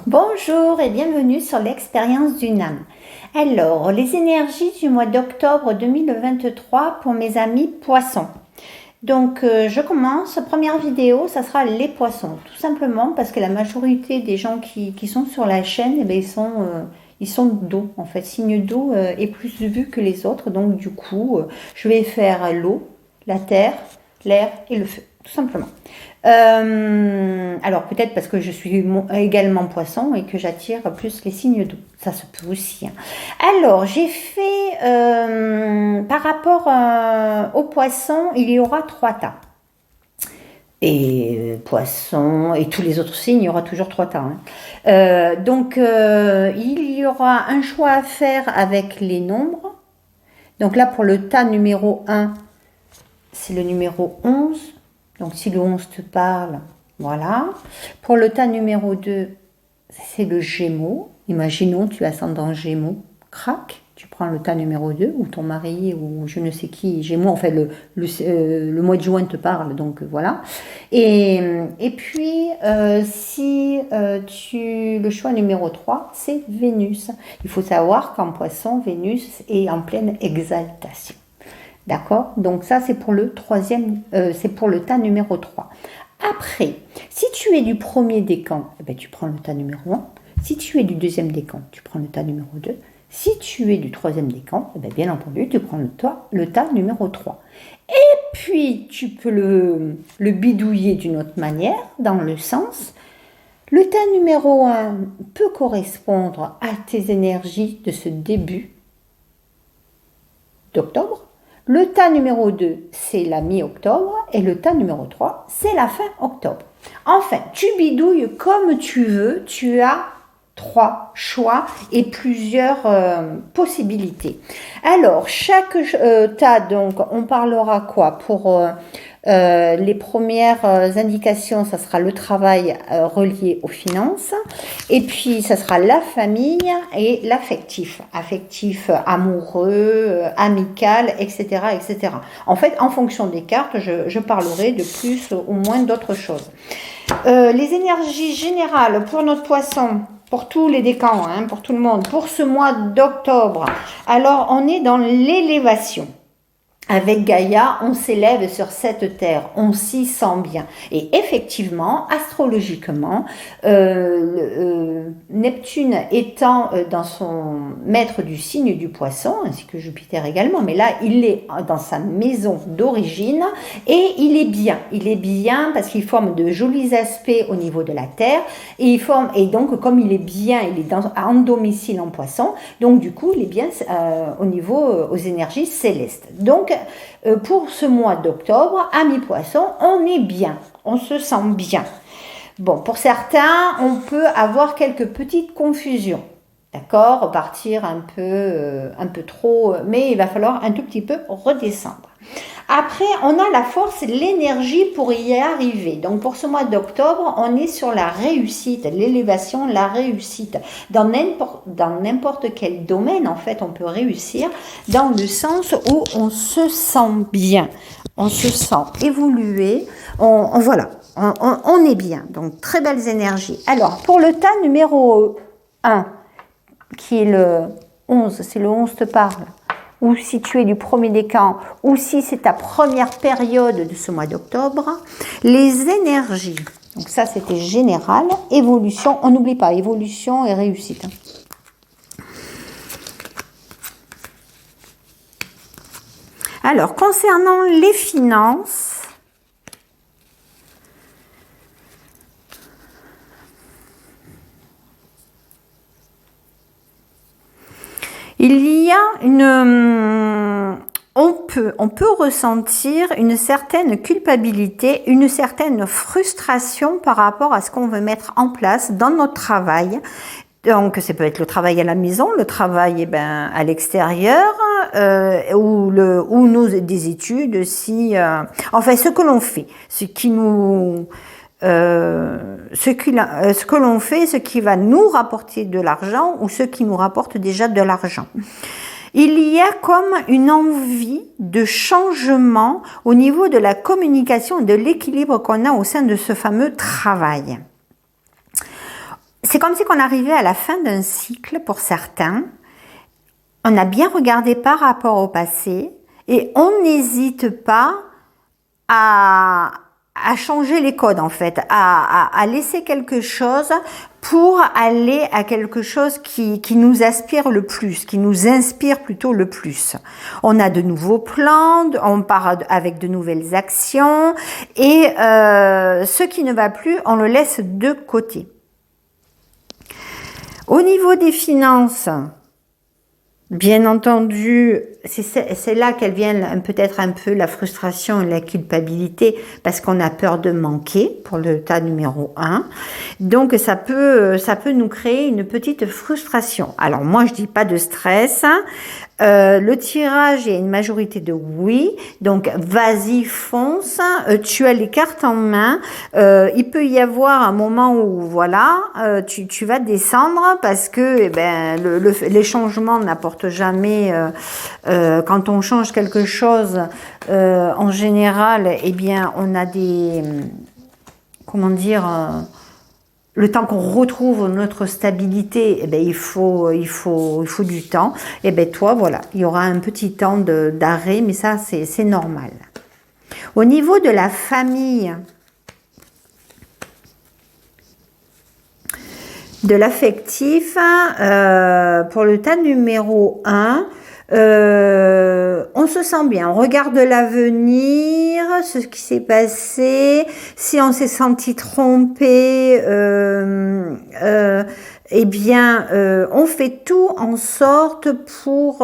Bonjour et bienvenue sur l'expérience d'une âme. Alors, les énergies du mois d'octobre 2023 pour mes amis poissons. Donc, je commence. Première vidéo, ça sera les poissons. Tout simplement parce que la majorité des gens qui sont sur la chaîne, eh bien, ils sont d'eau. En fait, signe d'eau est plus vu que les autres. Donc, du coup, je vais faire l'eau, la terre, l'air et le feu. Tout simplement. Alors peut-être parce que je suis également poisson et que j'attire plus les signes d'eau. Ça se peut aussi. Alors j'ai fait par rapport aux poissons, il y aura 3 tas. Et poissons et tous les autres signes, il y aura toujours 3 tas. Donc il y aura un choix à faire avec les nombres. Donc là pour le tas numéro 1, c'est le numéro 11. Donc, si le 11 te parle, voilà. Pour le tas numéro 2, c'est le Gémeaux. Imaginons, tu as ascendant Gémeaux. Crac, tu prends le tas numéro 2, ou ton mari, ou je ne sais qui, Gémeaux. En fait, le mois de juin te parle, donc voilà. Et puis, si le choix numéro 3, c'est Vénus. Il faut savoir qu'en Poisson, Vénus est en pleine exaltation. D'accord? Donc ça, c'est pour le c'est pour le tas numéro 3. Après, si tu es du premier décan, eh bien, tu prends le tas numéro 1. Si tu es du deuxième décan, tu prends le tas numéro 2. Si tu es du troisième décan, eh bien entendu, tu prends le tas numéro 3. Et puis, tu peux le bidouiller d'une autre manière, dans le sens, le tas numéro 1 peut correspondre à tes énergies de ce début d'octobre. Le tas numéro 2, c'est la mi-octobre et le tas numéro 3, c'est la fin octobre. Enfin, tu bidouilles comme tu veux, tu as 3 choix et plusieurs possibilités. Alors, chaque tas, donc, on parlera quoi pour les premières indications, ça sera le travail relié aux finances, et puis ça sera la famille et l'affectif, affectif, amoureux, amical, etc., etc. En fait, en fonction des cartes, je parlerai de plus ou moins d'autres choses. Les énergies générales pour notre poisson, pour tous les décans, pour tout le monde, pour ce mois d'octobre. Alors, on est dans l'élévation. Avec Gaïa, on s'élève sur cette terre, on s'y sent bien. Et effectivement, astrologiquement, Neptune étant dans son maître du signe du poisson, ainsi que Jupiter également, mais là, il est dans sa maison d'origine et il est bien. Il est bien parce qu'il forme de jolis aspects au niveau de la terre et donc, comme il est bien, il est en domicile en poisson, donc du coup, il est bien au niveau aux énergies célestes. Donc, pour ce mois d'octobre, amis poissons, on est bien, on se sent bien. Bon, pour certains, on peut avoir quelques petites confusions, d'accord, partir un peu trop, mais il va falloir un tout petit peu redescendre. Après, on a la force et l'énergie pour y arriver. Donc, pour ce mois d'octobre, on est sur la réussite, l'élévation, la réussite. Dans n'importe quel domaine, en fait, on peut réussir dans le sens où on se sent bien. On se sent évoluer. Voilà, on est bien. Donc, très belles énergies. Alors, pour le tas numéro 1, qui est le 11, si le 11 te parle, ou si tu es du premier décan, ou si c'est ta première période de ce mois d'octobre, les énergies, donc ça c'était général, évolution, on n'oublie pas, évolution et réussite. Alors, concernant les finances, il y a on peut ressentir une certaine culpabilité, une certaine frustration par rapport à ce qu'on veut mettre en place dans notre travail. Donc, ça peut être le travail à la maison, le travail à l'extérieur, ou des études, enfin ce que l'on fait, ce que l'on fait, ce qui va nous rapporter de l'argent ou ce qui nous rapporte déjà de l'argent. Il y a comme une envie de changement au niveau de la communication et de l'équilibre qu'on a au sein de ce fameux travail. c'est comme si on arrivait à la fin d'un cycle pour certains. On a bien regardé par rapport au passé et on n'hésite pas à changer les codes en fait, à laisser quelque chose pour aller à quelque chose qui nous aspire le plus, qui nous inspire plutôt le plus. On a de nouveaux plans, on part avec de nouvelles actions et ce qui ne va plus, on le laisse de côté. Au niveau des finances, bien entendu, c'est là qu'elle vient peut-être un peu la frustration et la culpabilité parce qu'on a peur de manquer pour le tas numéro 1. Donc ça peut nous créer une petite frustration. Alors moi je dis pas de stress. Le tirage, il y a une majorité de oui, donc vas-y, fonce, tu as les cartes en main. Il peut y avoir un moment où voilà, tu vas descendre parce que les changements n'apportent jamais. Quand on change quelque chose, en général, eh bien, on a des comment dire. Le temps qu'on retrouve notre stabilité, eh ben, il faut du temps. Et ben toi, voilà, il y aura un petit temps d'arrêt, mais ça, c'est normal. Au niveau de la famille, de l'affectif, pour le tas numéro 1, on se sent bien, on regarde l'avenir, ce qui s'est passé, si on s'est senti trompé, eh bien, on fait tout en sorte pour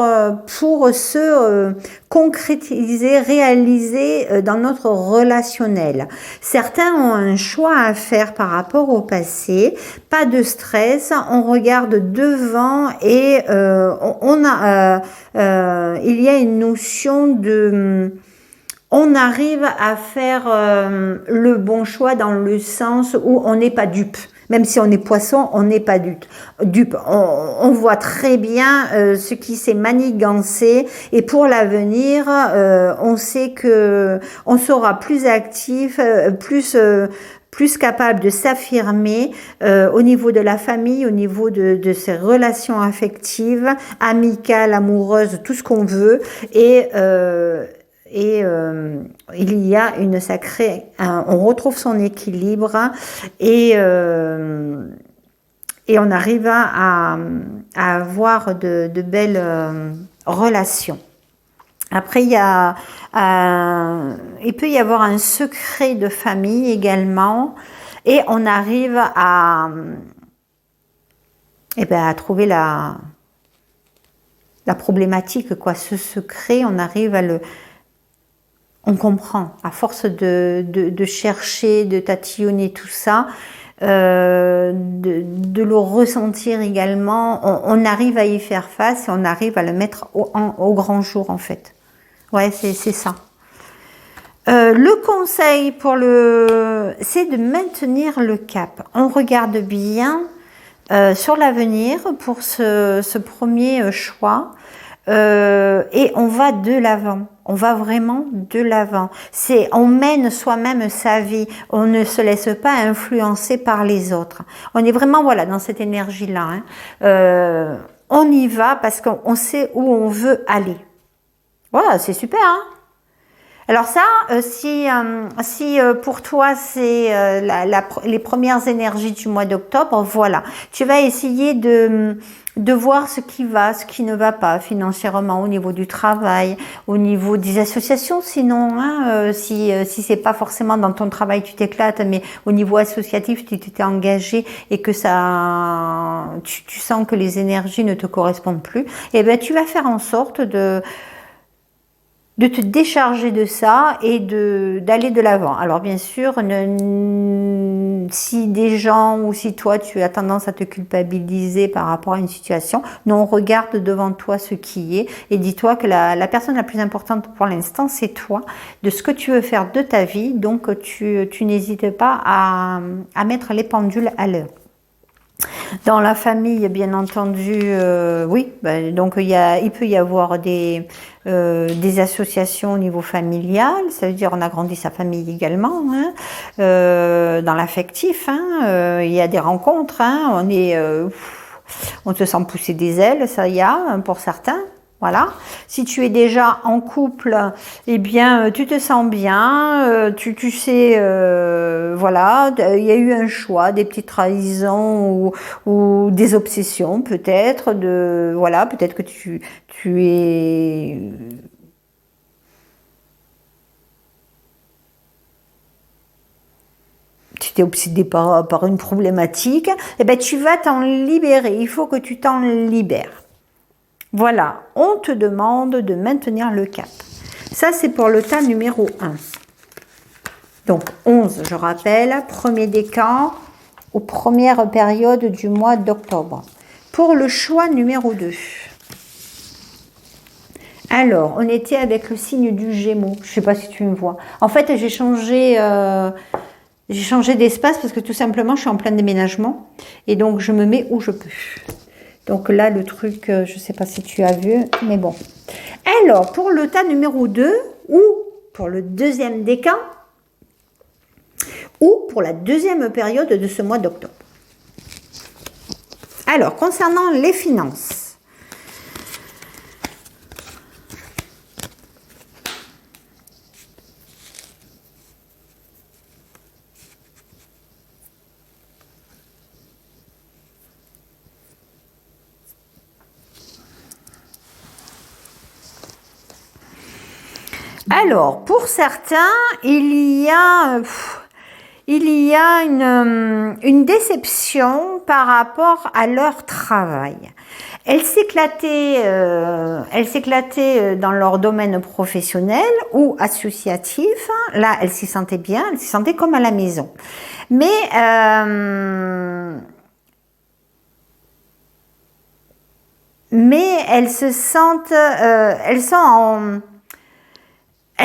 se concrétiser, réaliser dans notre relationnel. Certains ont un choix à faire par rapport au passé, pas de stress, on regarde devant et il y a une notion de on arrive à faire le bon choix dans le sens où on n'est pas dupe. Même si on est poisson, on n'est pas dupe. On voit très bien ce qui s'est manigancé et pour l'avenir, on sait que on sera plus actif, plus capable de s'affirmer au niveau de la famille, au niveau de ses relations affectives, amicales, amoureuses, tout ce qu'on veut. Et il y a une sacrée, on retrouve son équilibre et on arrive à avoir de belles relations. Après, il peut y avoir un secret de famille également et on arrive à trouver la problématique, quoi. Ce secret, on arrive on comprend, à force de chercher, de tatillonner tout ça, de le ressentir également, on arrive à y faire face et on arrive à le mettre au grand jour en fait. Ouais, c'est ça. Le conseil c'est de maintenir le cap. On regarde bien sur l'avenir pour ce premier choix. Et on va de l'avant, on va vraiment de l'avant. On mène soi-même sa vie, on ne se laisse pas influencer par les autres. On est vraiment dans cette énergie-là. On y va parce qu'on sait où on veut aller. Voilà, c'est super. Alors ça, si pour toi c'est les premières énergies du mois d'octobre, voilà, tu vas essayer de voir ce qui va, ce qui ne va pas financièrement au niveau du travail, au niveau des associations. Sinon, si c'est pas forcément dans ton travail tu t'éclates, mais au niveau associatif tu t'es engagé et que tu sens que les énergies ne te correspondent plus, eh ben tu vas faire en sorte de te décharger de ça et d'aller de l'avant. Alors bien sûr, si des gens ou si toi tu as tendance à te culpabiliser par rapport à une situation, non, regarde devant toi ce qui est et dis-toi que la personne la plus importante pour l'instant c'est toi, de ce que tu veux faire de ta vie, donc tu n'hésites pas à mettre les pendules à l'heure. Dans la famille, bien entendu, oui. Ben, donc il peut y avoir des associations au niveau familial. Ça veut dire on agrandit sa famille également. Hein. Dans l'affectif, hein, il y a des rencontres. Hein, on se sent pousser des ailes, ça y a pour certains. Voilà. Si tu es déjà en couple, eh bien, tu te sens bien, tu sais, voilà, il y a eu un choix, des petites trahisons ou des obsessions peut-être, voilà, peut-être que tu es tu t'es obsédé par une problématique, eh ben, tu vas t'en libérer. Il faut que tu t'en libères. Voilà, on te demande de maintenir le cap. Ça, c'est pour le tas numéro 1. Donc, 11, je rappelle, premier décan aux premières périodes du mois d'octobre. Pour le choix numéro 2. Alors, on était avec le signe du Gémeaux. Je ne sais pas si tu me vois. En fait, j'ai changé d'espace parce que tout simplement, je suis en plein déménagement. Et donc, je me mets où je peux. Donc là, le truc, je ne sais pas si tu as vu, mais bon. Alors, pour le tas numéro 2, ou pour le deuxième décan, ou pour la deuxième période de ce mois d'octobre. Alors, concernant les finances. Alors, pour certains, il y a une déception par rapport à leur travail. Elles s'éclataient dans leur domaine professionnel ou associatif. Là, elles s'y sentaient bien, elles s'y sentaient comme à la maison. Mais elles se sentent, elles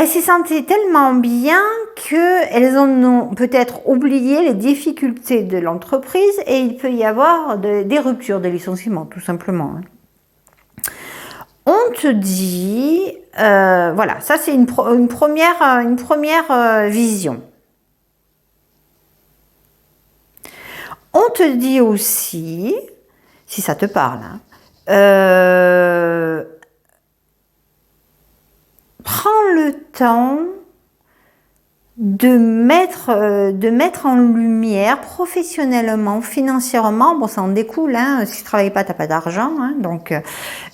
s'y sentaient tellement bien qu'elles en ont peut-être oublié les difficultés de l'entreprise et il peut y avoir des ruptures, des licenciements, tout simplement. On te dit, voilà, ça c'est une première vision. On te dit aussi, si ça te parle, hein, prends le temps de mettre en lumière professionnellement, financièrement, bon ça en découle, hein, si tu ne travailles pas, tu n'as pas d'argent, hein, donc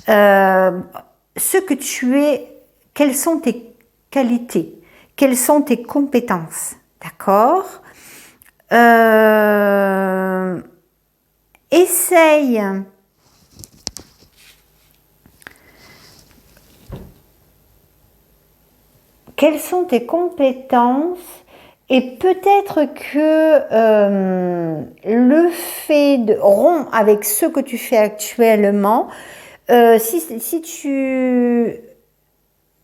ce que tu es, quelles sont tes qualités, quelles sont tes compétences, d'accord? Essaye quelles sont tes compétences et peut-être que le fait de rompre avec ce que tu fais actuellement, si tu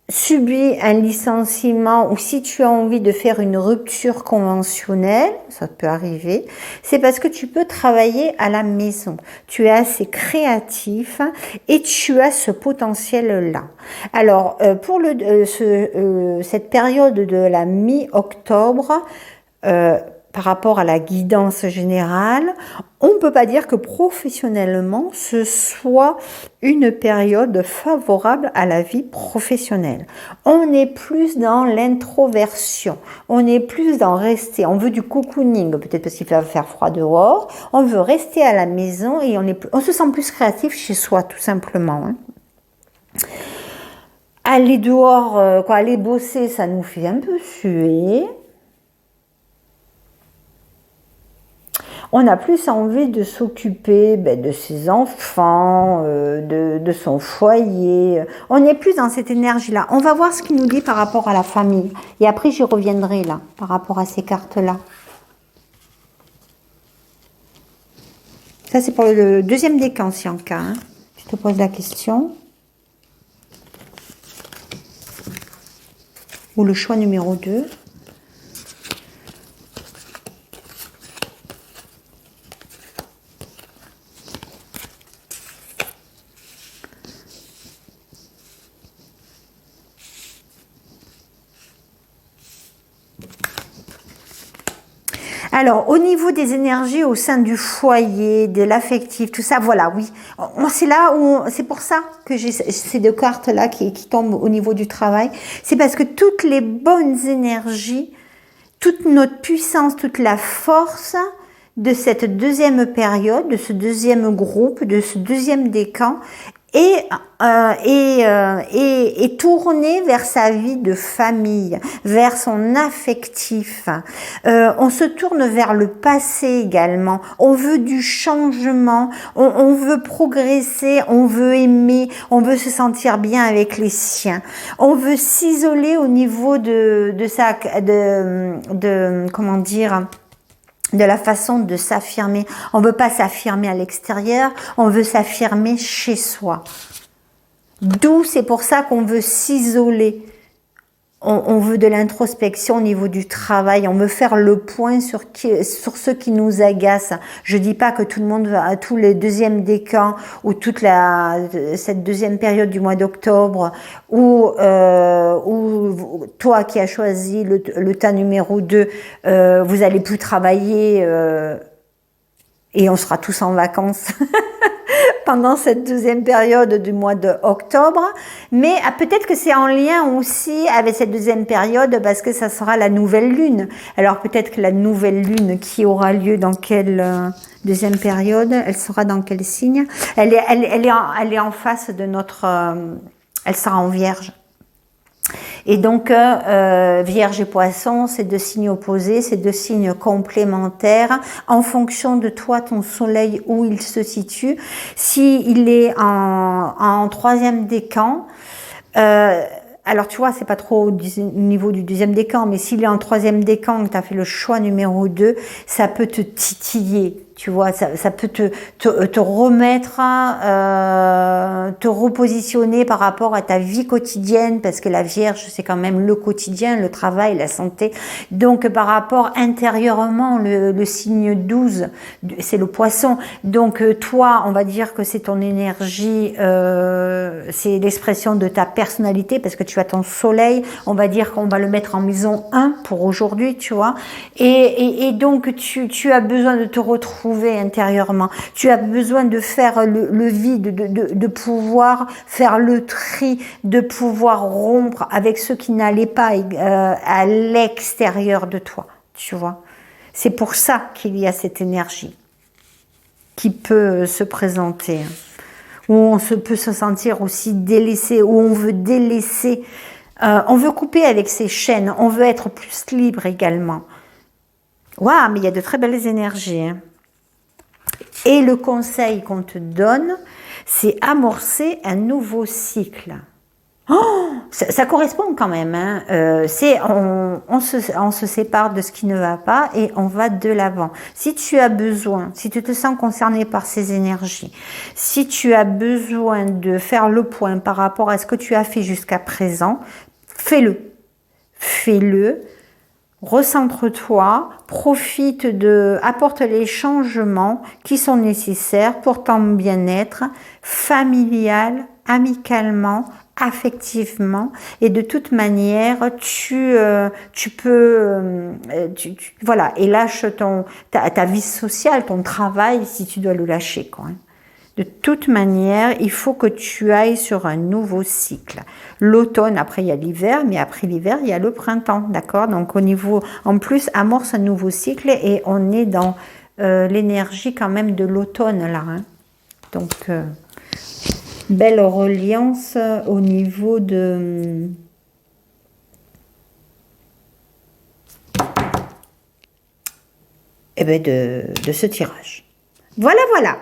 subis un licenciement ou si tu as envie de faire une rupture conventionnelle, ça peut arriver, c'est parce que tu peux travailler à la maison. Tu es assez créatif et tu as ce potentiel-là. Alors, pour cette période de la mi-octobre, par rapport à la guidance générale, on ne peut pas dire que professionnellement, ce soit une période favorable à la vie professionnelle. On est plus dans l'introversion, on est plus dans rester, on veut du cocooning, peut-être parce qu'il va faire froid dehors, on veut rester à la maison et on se sent plus créatif chez soi, tout simplement. Hein. Aller dehors, aller bosser, ça nous fait un peu suer. On a plus envie de s'occuper de ses enfants, de son foyer. On est plus dans cette énergie-là. On va voir ce qu'il nous dit par rapport à la famille. Et après, j'y reviendrai là, par rapport à ces cartes-là. Ça, c'est pour le deuxième décan, si en cas. Hein. Je te pose la question. Ou le choix numéro 2. Alors, au niveau des énergies au sein du foyer, de l'affectif, tout ça, voilà, oui. C'est là où, c'est pour ça que j'ai ces deux cartes-là qui tombent au niveau du travail. C'est parce que toutes les bonnes énergies, toute notre puissance, toute la force de cette deuxième période, de ce deuxième groupe, de ce deuxième décan, est tourné vers sa vie de famille, vers son affectif. On se tourne vers le passé également. On veut du changement, on veut progresser, on veut aimer, on veut se sentir bien avec les siens. On veut s'isoler au niveau comment dire, de la façon de s'affirmer. On veut pas s'affirmer à l'extérieur, on veut s'affirmer chez soi. D'où c'est pour ça qu'on veut s'isoler. On veut de l'introspection au niveau du travail, on veut faire le point sur ce qui nous agace. Je dis pas que tout le monde va à tous les deuxièmes décans ou cette deuxième période du mois d'octobre ou toi qui as choisi le tas numéro 2, vous allez plus travailler et on sera tous en vacances. Pendant cette deuxième période du mois d'octobre, mais peut-être que c'est en lien aussi avec cette deuxième période parce que ça sera la nouvelle lune. Alors peut-être que la nouvelle lune qui aura lieu dans quelle deuxième période, elle sera dans quel signe? Elle est en face de notre, elle sera en Vierge. Et donc, Vierge et Poisson, c'est deux signes opposés, c'est deux signes complémentaires en fonction de toi, ton soleil, où il se situe. S'il est en troisième décan, alors tu vois, c'est pas trop au niveau du deuxième décan, mais s'il est en troisième décan, que tu as fait le choix numéro 2, ça peut te titiller. Tu vois, ça peut te remettre, te repositionner par rapport à ta vie quotidienne, parce que la Vierge, c'est quand même le quotidien, le travail, la santé. Donc, par rapport intérieurement, le signe 12, c'est le Poisson. Donc, toi, on va dire que c'est ton énergie, c'est l'expression de ta personnalité, parce que tu as ton soleil. On va dire qu'on va le mettre en maison 1 pour aujourd'hui, tu vois. Et donc, tu as besoin de te retrouver intérieurement. Tu as besoin de faire le vide, de pouvoir faire le tri, de pouvoir rompre avec ce qui n'allait pas à l'extérieur de toi, tu vois. C'est pour ça qu'il y a cette énergie qui peut se présenter, où on peut se sentir aussi délaissé, où on veut délaisser, on veut couper avec ses chaînes, on veut être plus libre également. Waouh, mais il y a de très belles énergies, hein. Et le conseil qu'on te donne, c'est amorcer un nouveau cycle. Oh, ça correspond quand même, hein. On se sépare de ce qui ne va pas et on va de l'avant. Si tu as besoin, si tu te sens concerné par ces énergies, si tu as besoin de faire le point par rapport à ce que tu as fait jusqu'à présent, fais-le. Fais-le. Recentre-toi, apporte les changements qui sont nécessaires pour ton bien-être familial, amicalement, affectivement, et de toute manière, tu peux, voilà, et lâche ta vie sociale, ton travail si tu dois le lâcher, quoi. De toute manière, il faut que tu ailles sur un nouveau cycle. L'automne, après il y a l'hiver, mais après l'hiver, il y a le printemps, d'accord? Donc au niveau, en plus, amorce un nouveau cycle et on est dans l'énergie quand même de l'automne là, hein. Donc, belle reliance au niveau de... de ce tirage. Voilà, voilà.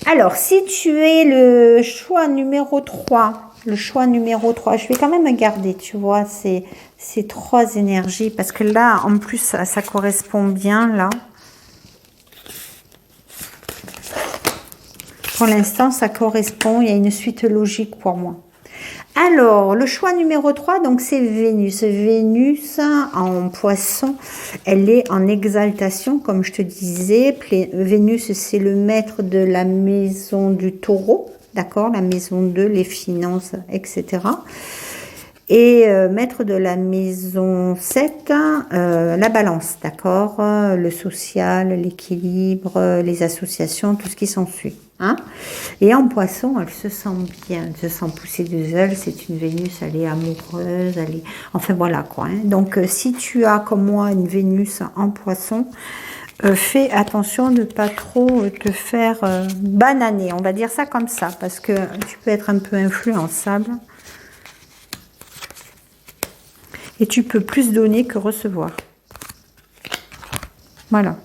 Alors, si tu es le choix numéro 3, je vais quand même garder, tu vois, ces trois énergies, parce que là, en plus, ça correspond bien, là. Pour l'instant, ça correspond, il y a une suite logique pour moi. Alors, le choix numéro 3, donc c'est Vénus. Vénus en Poisson, elle est en exaltation, comme je te disais. Vénus, c'est le maître de la maison du Taureau, d'accord? La maison 2, les finances, etc. Et maître de la maison 7, la balance, d'accord, le social, l'équilibre, les associations, tout ce qui s'ensuit. Hein. Et en poisson, elle se sent bien, elle se sent pousser des ailes, c'est une Vénus, elle est amoureuse, elle est... Enfin voilà quoi. Hein. Donc si tu as comme moi une Vénus en poisson, fais attention de ne pas trop te faire bananer, on va dire ça comme ça, parce que tu peux être un peu influençable. Et tu peux plus donner que recevoir. Voilà.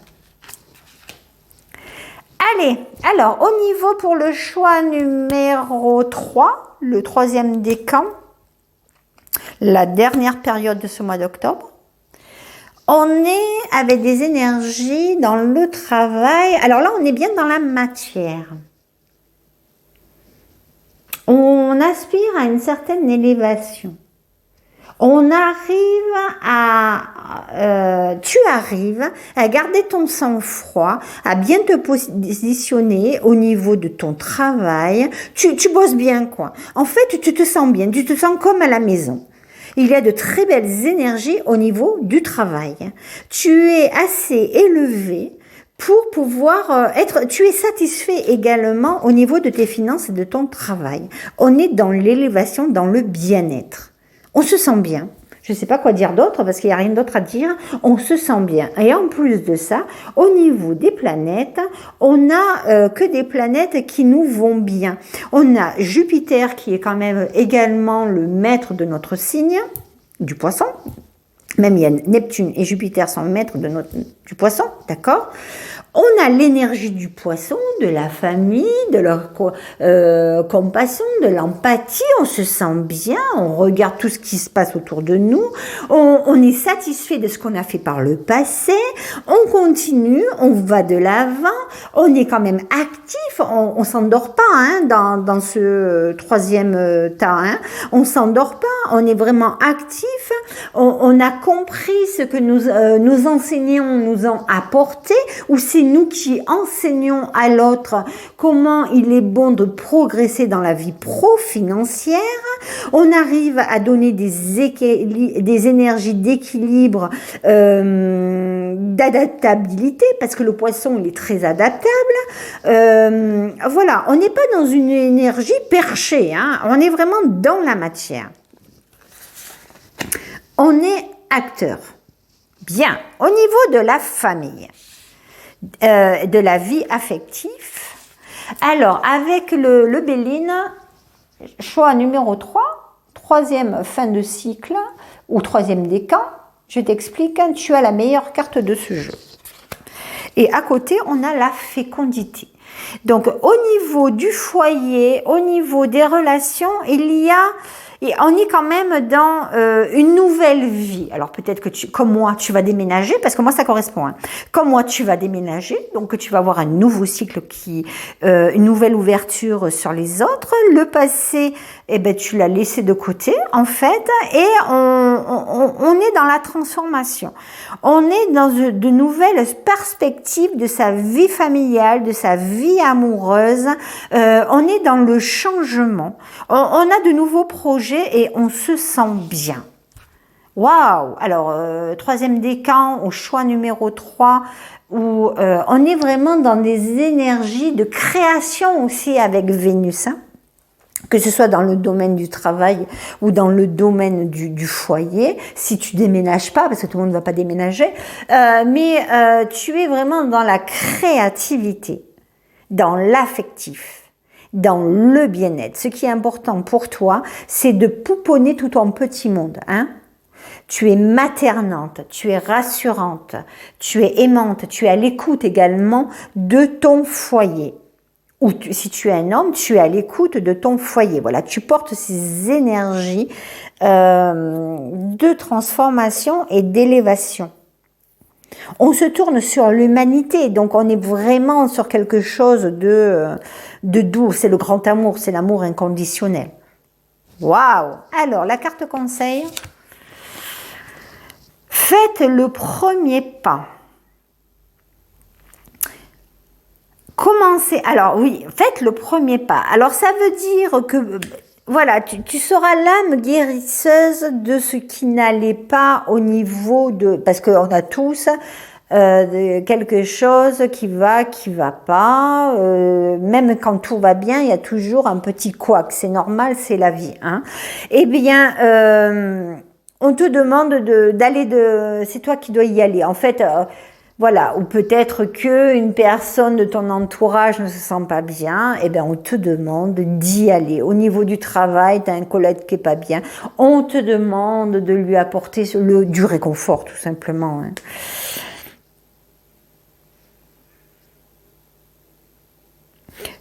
Allez, alors au niveau pour le choix numéro 3, le troisième décan, la dernière période de ce mois d'octobre, on est avec des énergies dans le travail. Alors là, on est bien dans la matière. On aspire à une certaine élévation. On arrive tu arrives à garder ton sang-froid, à bien te positionner au niveau de ton travail. Tu bosses bien, quoi. En fait, tu te sens bien, tu te sens comme à la maison. Il y a de très belles énergies au niveau du travail. Tu es assez élevé pour pouvoir tu es satisfait également au niveau de tes finances et de ton travail. On est dans l'élévation, dans le bien-être. On se sent bien. Je ne sais pas quoi dire d'autre parce qu'il n'y a rien d'autre à dire. On se sent bien. Et en plus de ça, au niveau des planètes, on n'a que des planètes qui nous vont bien. On a Jupiter qui est quand même également le maître de notre signe, du poisson. Même il y a Neptune et Jupiter sont maîtres du poisson, d'accord ? On a l'énergie du poisson, de la famille, de leur compassion, de l'empathie. On se sent bien, on regarde tout ce qui se passe autour de nous. On est satisfait de ce qu'on a fait par le passé. On continue, on va de l'avant. On est quand même actif. On s'endort pas hein, dans ce troisième tas. Hein. On s'endort pas. On est vraiment actif. On a compris ce que nos enseignants nous ont apporté, ou c'est nous qui enseignons à l'autre comment il est bon de progresser dans la vie pro-financière. On arrive à donner des énergies d'équilibre, d'adaptabilité, parce que le poisson, il est très adaptable. Voilà, on n'est pas dans une énergie perchée, hein, on est vraiment dans la matière. On est acteur. Bien, au niveau de la famille, de la vie affective, alors avec le Béline, choix numéro 3, troisième fin de cycle, ou troisième décan, je t'explique, tu as la meilleure carte de ce jeu. Et à côté, on a la fécondité. Donc au niveau du foyer, au niveau des relations, et on est quand même dans une nouvelle vie. Alors peut-être que comme moi, tu vas déménager, parce que moi ça correspond. Hein. Comme moi, tu vas déménager, donc tu vas avoir un nouveau cycle une nouvelle ouverture sur les autres. Le passé, eh ben tu l'as laissé de côté en fait, et on est dans la transformation. On est dans de nouvelles perspectives de sa vie familiale, de sa vie amoureuse. On est dans le changement. On a de nouveaux projets et on se sent bien. Waouh! Alors, troisième décan, au choix numéro 3, où on est vraiment dans des énergies de création aussi avec Vénus. Hein, que ce soit dans le domaine du travail ou dans le domaine du foyer, si tu déménages pas, parce que tout le monde ne va pas déménager, mais tu es vraiment dans la créativité, dans l'affectif, dans le bien-être. Ce qui est important pour toi, c'est de pouponner tout ton petit monde. Hein. Tu es maternante, tu es rassurante, tu es aimante, tu es à l'écoute également de ton foyer. Ou si tu es un homme, tu es à l'écoute de ton foyer. Voilà, tu portes ces énergies de transformation et d'élévation. On se tourne sur l'humanité, donc on est vraiment sur quelque chose de doux. C'est le grand amour, c'est l'amour inconditionnel. Waouh! Alors, la carte conseil. Faites le premier pas. Commencez. Alors oui, faites le premier pas. Alors ça veut dire que voilà, tu seras l'âme guérisseuse de ce qui n'allait pas au niveau de... Parce qu'on a tous quelque chose qui va pas. Même quand tout va bien, il y a toujours un petit couac. C'est normal, c'est la vie. Hein. Eh bien, on te demande d'aller c'est toi qui dois y aller. En fait... voilà, ou peut-être que une personne de ton entourage ne se sent pas bien, eh bien on te demande d'y aller. Au niveau du travail, tu as un collègue qui est pas bien, on te demande de lui apporter du réconfort tout simplement. Hein.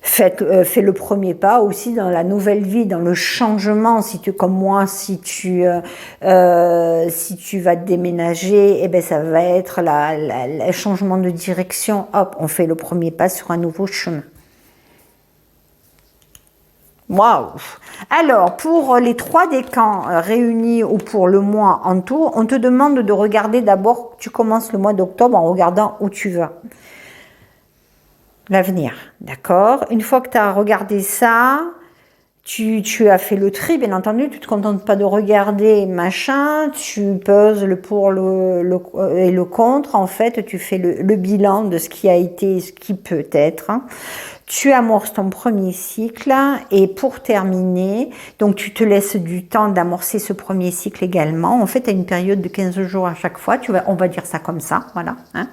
Fais le premier pas aussi dans la nouvelle vie, dans le changement. Si tu, comme moi, si tu vas te déménager, eh ben ça va être le changement de direction. Hop, on fait le premier pas sur un nouveau chemin. Waouh! Alors, pour les 3 décans réunis ou pour le mois en tout, on te demande de regarder d'abord, tu commences le mois d'octobre en regardant où tu vas. L'avenir, d'accord. Une fois que tu as regardé ça, tu as fait le tri, bien entendu, tu ne te contentes pas de regarder machin, tu poses le pour et le contre, en fait, tu fais le bilan de ce qui a été et ce qui peut être. Tu amorces ton premier cycle et pour terminer, donc tu te laisses du temps d'amorcer ce premier cycle également. En fait, tu as une période de 15 jours à chaque fois, on va dire ça comme ça, voilà. Hein.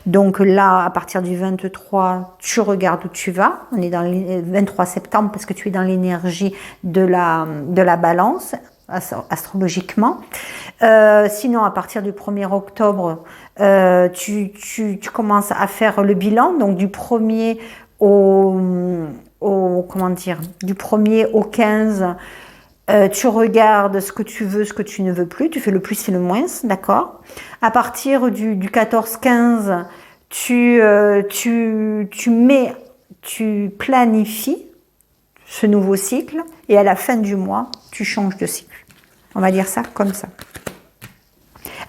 Donc là, à partir du 23, tu regardes où tu vas. On est dans le 23 septembre parce que tu es dans l'énergie de la balance astrologiquement. Sinon, à partir du 1er octobre, tu commences à faire le bilan, donc du 1er comment dire, du 1er au 15, tu regardes ce que tu veux, ce que tu ne veux plus, tu fais le plus et le moins, d'accord. À partir du 14-15, tu planifies ce nouveau cycle et à la fin du mois, tu changes de cycle. On va dire ça comme ça.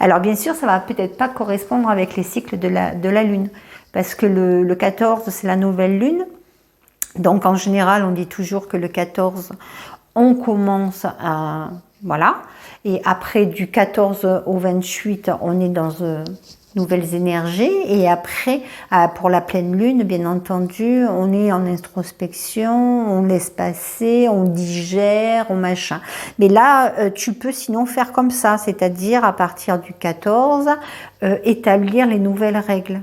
Alors bien sûr, ça va peut-être pas correspondre avec les cycles de la Lune. Parce que le 14, c'est la nouvelle lune. Donc, en général, on dit toujours que le 14, on commence à... Voilà. Et après, du 14 au 28, on est dans nouvelles énergies. Et après, pour la pleine lune, bien entendu, on est en introspection, on laisse passer, on digère, on machin. Mais là, tu peux sinon faire comme ça. C'est-à-dire, à partir du 14, établir les nouvelles règles.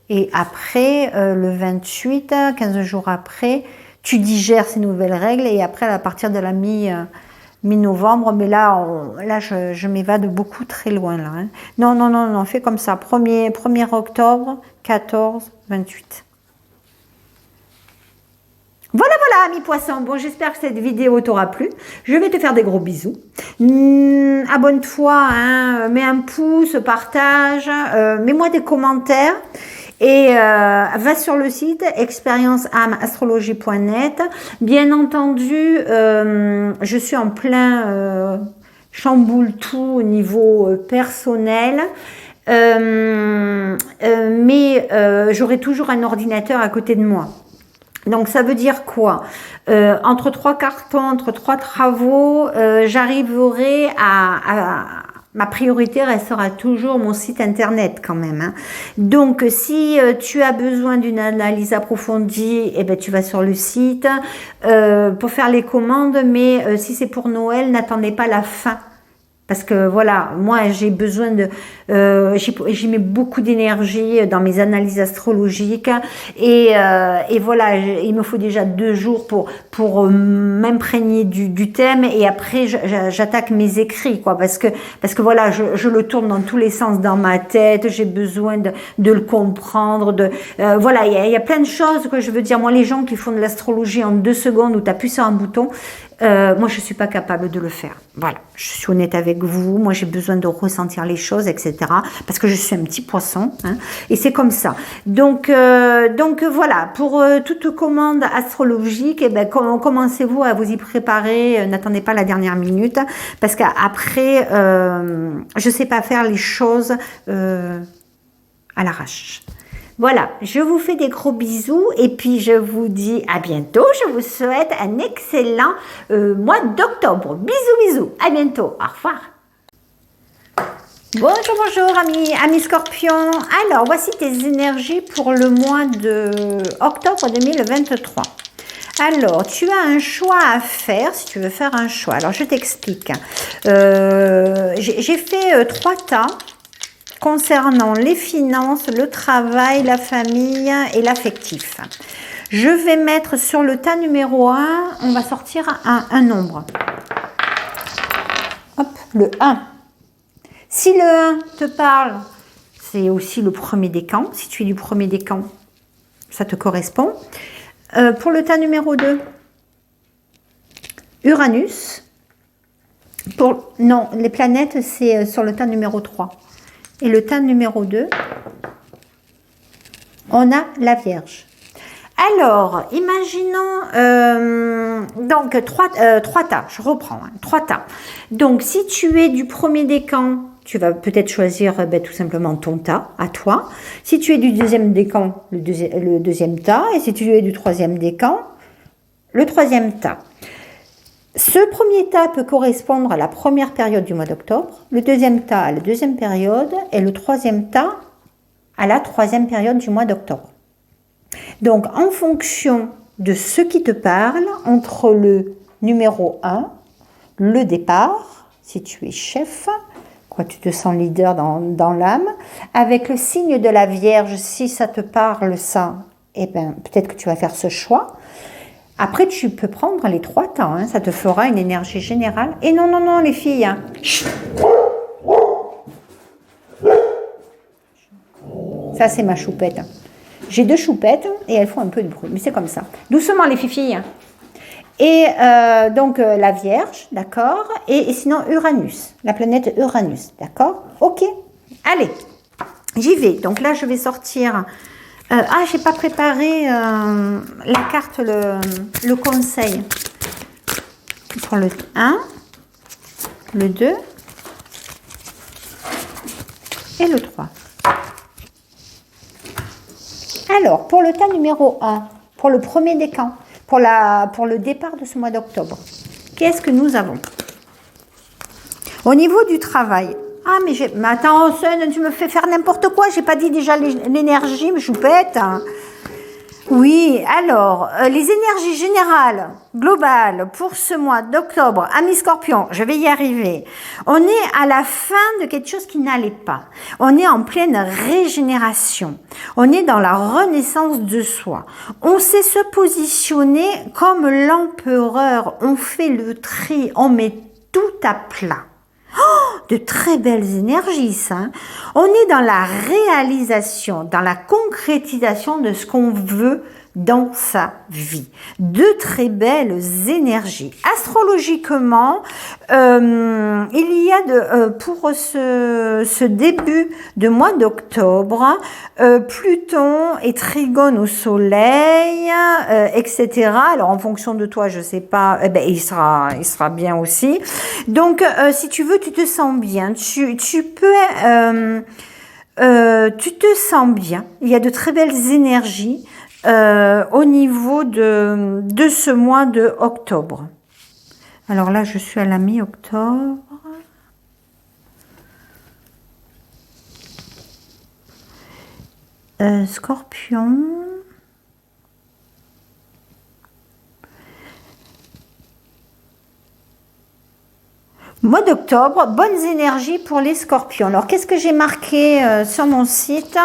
Et après, le 28, 15 jours après, tu digères ces nouvelles règles et après, à partir de la mi-novembre, mais là, je m'évade beaucoup très loin. Là, hein. Non, fais comme ça. 1er octobre, 14, 28. Voilà, amis poissons. Bon, j'espère que cette vidéo t'aura plu. Je vais te faire des gros bisous. Abonne-toi, hein, mets un pouce, partage, mets-moi des commentaires. Et va sur le site expérienceamastrologie.net. Bien entendu, je suis en plein chamboule tout au niveau personnel. Mais j'aurai toujours un ordinateur à côté de moi. Donc ça veut dire quoi? Entre 3 cartons, entre 3 travaux, j'arriverai ma priorité restera toujours mon site internet quand même. Hein. Donc, si tu as besoin d'une analyse approfondie, eh ben, tu vas sur le site pour faire les commandes. Mais si c'est pour Noël, n'attendez pas la fin. Parce que voilà, moi j'ai besoin de... j'y mets beaucoup d'énergie dans mes analyses astrologiques et voilà, il me faut déjà 2 jours pour m'imprégner du thème et après j'attaque mes écrits, quoi, parce que voilà, je le tourne dans tous les sens dans ma tête, j'ai besoin de le comprendre, voilà, il y a plein de choses que je veux dire. Moi, les gens qui font de l'astrologie en 2 secondes où tu appuies sur un bouton, moi je suis pas capable de le faire. Voilà, je suis honnête avec vous. Moi j'ai besoin de ressentir les choses, etc. Parce que je suis un petit poisson, hein, et c'est comme ça. Donc voilà, pour toute commande astrologique, eh ben, commencez-vous à vous y préparer. N'attendez pas la dernière minute, parce qu'après, je sais pas faire les choses à l'arrache. Voilà, je vous fais des gros bisous et puis je vous dis à bientôt. Je vous souhaite un excellent mois d'octobre. Bisous, bisous. À bientôt. Au revoir. Bonjour, bonjour amis scorpions. Alors, voici tes énergies pour le mois de octobre 2023. Alors, tu as un choix à faire si tu veux faire un choix. Alors, je t'explique. J'ai fait 3 tas concernant les finances, le travail, la famille et l'affectif. Je vais mettre sur le tas numéro 1, on va sortir un nombre. Hop, le 1. Si le 1 te parle, c'est aussi le premier décan. Si tu es du premier décan, ça te correspond. Pour le tas numéro 2, Uranus. Non, les planètes, c'est sur le tas numéro 3. Et le tas numéro 2, on a la Vierge. Alors, imaginons, donc, 3 tas, je reprends, 3 tas. Donc, si tu es du premier décan, tu vas peut-être choisir tout simplement ton tas à toi. Si tu es du deuxième décan, le deuxième tas. Et si tu es du troisième décan, le troisième tas. Ce premier tas peut correspondre à la première période du mois d'octobre, le deuxième tas à la deuxième période et le troisième tas à la troisième période du mois d'octobre. Donc, en fonction de ce qui te parle, entre le numéro 1, le départ, si tu es chef, quoi, tu te sens leader dans l'âme, avec le signe de la Vierge, si ça te parle ça, eh bien, peut-être que tu vas faire ce choix. Après, tu peux prendre les 3 temps, hein, ça te fera une énergie générale. Et non, non, non, les filles, hein. Ça, c'est ma choupette. J'ai 2 choupettes et elles font un peu de bruit, mais c'est comme ça. Doucement, les filles. Et donc, la Vierge, d'accord. Et sinon, Uranus, la planète Uranus, d'accord. Ok, allez, j'y vais. Donc là, je vais sortir... j'ai pas préparé la carte, le conseil. Pour le 1, le 2 et le 3. Alors, pour le tas numéro 1, pour le premier décan, pour le départ de ce mois d'octobre, qu'est-ce que nous avons? Au niveau du travail, ah, mais attends, Sun, tu me fais faire n'importe quoi. J'ai pas dit déjà l'énergie, me choupette. Oui, alors, les énergies générales, globales, pour ce mois d'octobre, amis scorpions, je vais y arriver. On est à la fin de quelque chose qui n'allait pas. On est en pleine régénération. On est dans la renaissance de soi. On sait se positionner comme l'empereur. On fait le tri, on met tout à plat. Oh, de très belles énergies, ça. Hein. On est dans la réalisation, dans la concrétisation de ce qu'on veut dans sa vie. De très belles énergies. Astrologiquement, il y a pour ce début de mois d'octobre, Pluton est trigone au soleil, etc. Alors en fonction de toi, je sais pas, il sera bien aussi. Donc si tu veux, tu te sens bien. Tu peux, tu te sens bien. Il y a de très belles énergies. Au niveau de ce mois de octobre. Alors là, je suis à la mi-octobre. Scorpion. Mois d'octobre, bonnes énergies pour les scorpions. Alors, qu'est-ce que j'ai marqué sur mon site ?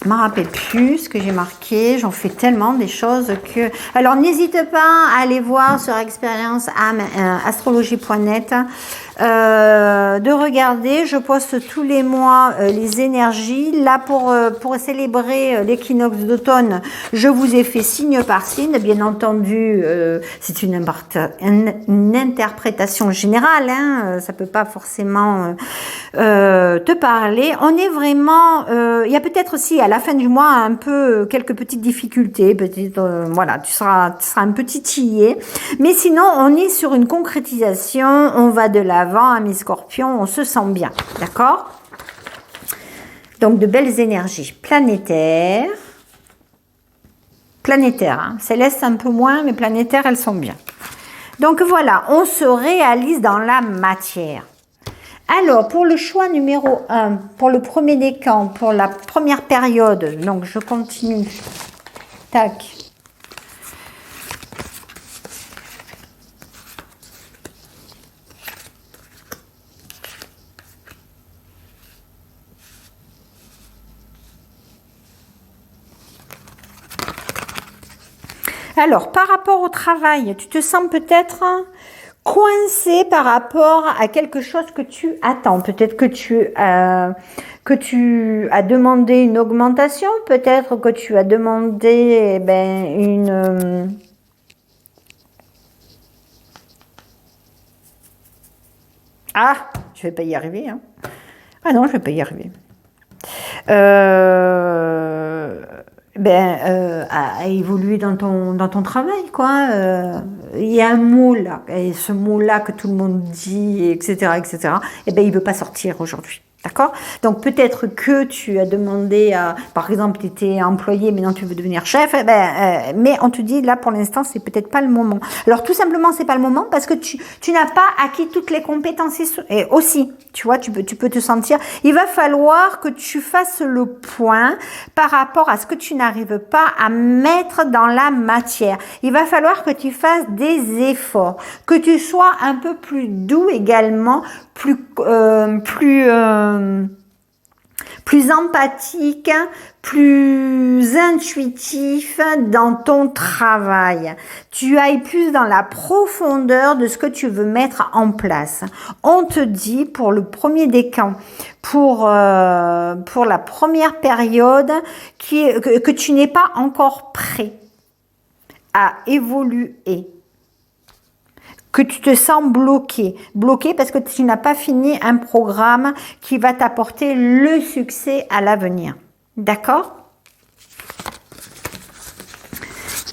Je ne me rappelle plus ce que j'ai marqué, j'en fais tellement des choses que... Alors, n'hésite pas à aller voir sur astrologie.net, de regarder. Je poste tous les mois les énergies. Là, pour célébrer l'équinoxe d'automne, je vous ai fait signe par signe. Bien entendu, c'est une interprétation générale. Hein, ça peut pas forcément te parler. On est vraiment... il y a peut-être aussi à la fin du mois un peu quelques petites difficultés. Peut-être, voilà, tu seras un petit tillet. Mais sinon, on est sur une concrétisation. On va de l'avant, amis scorpions, on se sent bien. D'accord ? Donc, de belles énergies planétaires. Planétaires, hein. Céleste un peu moins, mais planétaires, elles sont bien. Donc, voilà, on se réalise dans la matière. Alors, pour le choix numéro 1, pour le premier décan, pour la première période, donc je continue. Tac. Alors, par rapport au travail, tu te sens peut-être coincé par rapport à quelque chose que tu attends. Peut-être que tu as demandé une augmentation, peut-être que tu as demandé une... Ah, je vais pas y arriver. Hein. Ah non, je vais pas y arriver. À évoluer dans ton travail, quoi. Il y a un mot là, et ce mot-là que tout le monde dit, etc., etc., il ne veut pas sortir aujourd'hui. D'accord? Donc peut-être que tu as demandé à, par exemple, tu étais employé, maintenant tu veux devenir chef, mais on te dit là pour l'instant c'est peut-être pas le moment. Alors tout simplement c'est pas le moment parce que tu n'as pas acquis toutes les compétences et aussi, tu vois, tu peux te sentir. Il va falloir que tu fasses le point par rapport à ce que tu n'arrives pas à mettre dans la matière. Il va falloir que tu fasses des efforts, que tu sois un peu plus doux également, plus empathique, plus intuitif dans ton travail. Tu ailles plus dans la profondeur de ce que tu veux mettre en place. On te dit pour le premier décan, pour la première période, que tu n'es pas encore prêt à évoluer. Que tu te sens bloqué parce que tu n'as pas fini un programme qui va t'apporter le succès à l'avenir. D'accord ?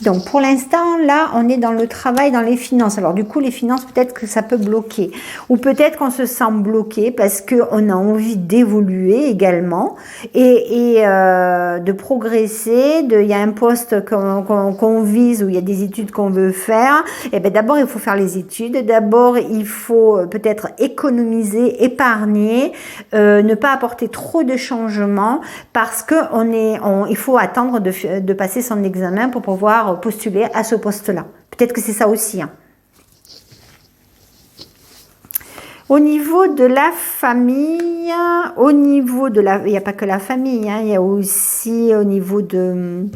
Donc, pour l'instant, là, on est dans le travail, dans les finances. Alors, du coup, les finances, peut-être que ça peut bloquer. Ou peut-être qu'on se sent bloqué parce qu'on a envie d'évoluer également et de progresser. Il y a un poste qu'on vise ou il y a des études qu'on veut faire. Et bien, d'abord, il faut faire les études. D'abord, il faut peut-être économiser, épargner, ne pas apporter trop de changements parce que il faut attendre de passer son examen pour pouvoir postuler à ce poste-là. Peut-être que c'est ça aussi. Hein. Au niveau de la famille, il n'y a pas que la famille, hein, il y a aussi au niveau de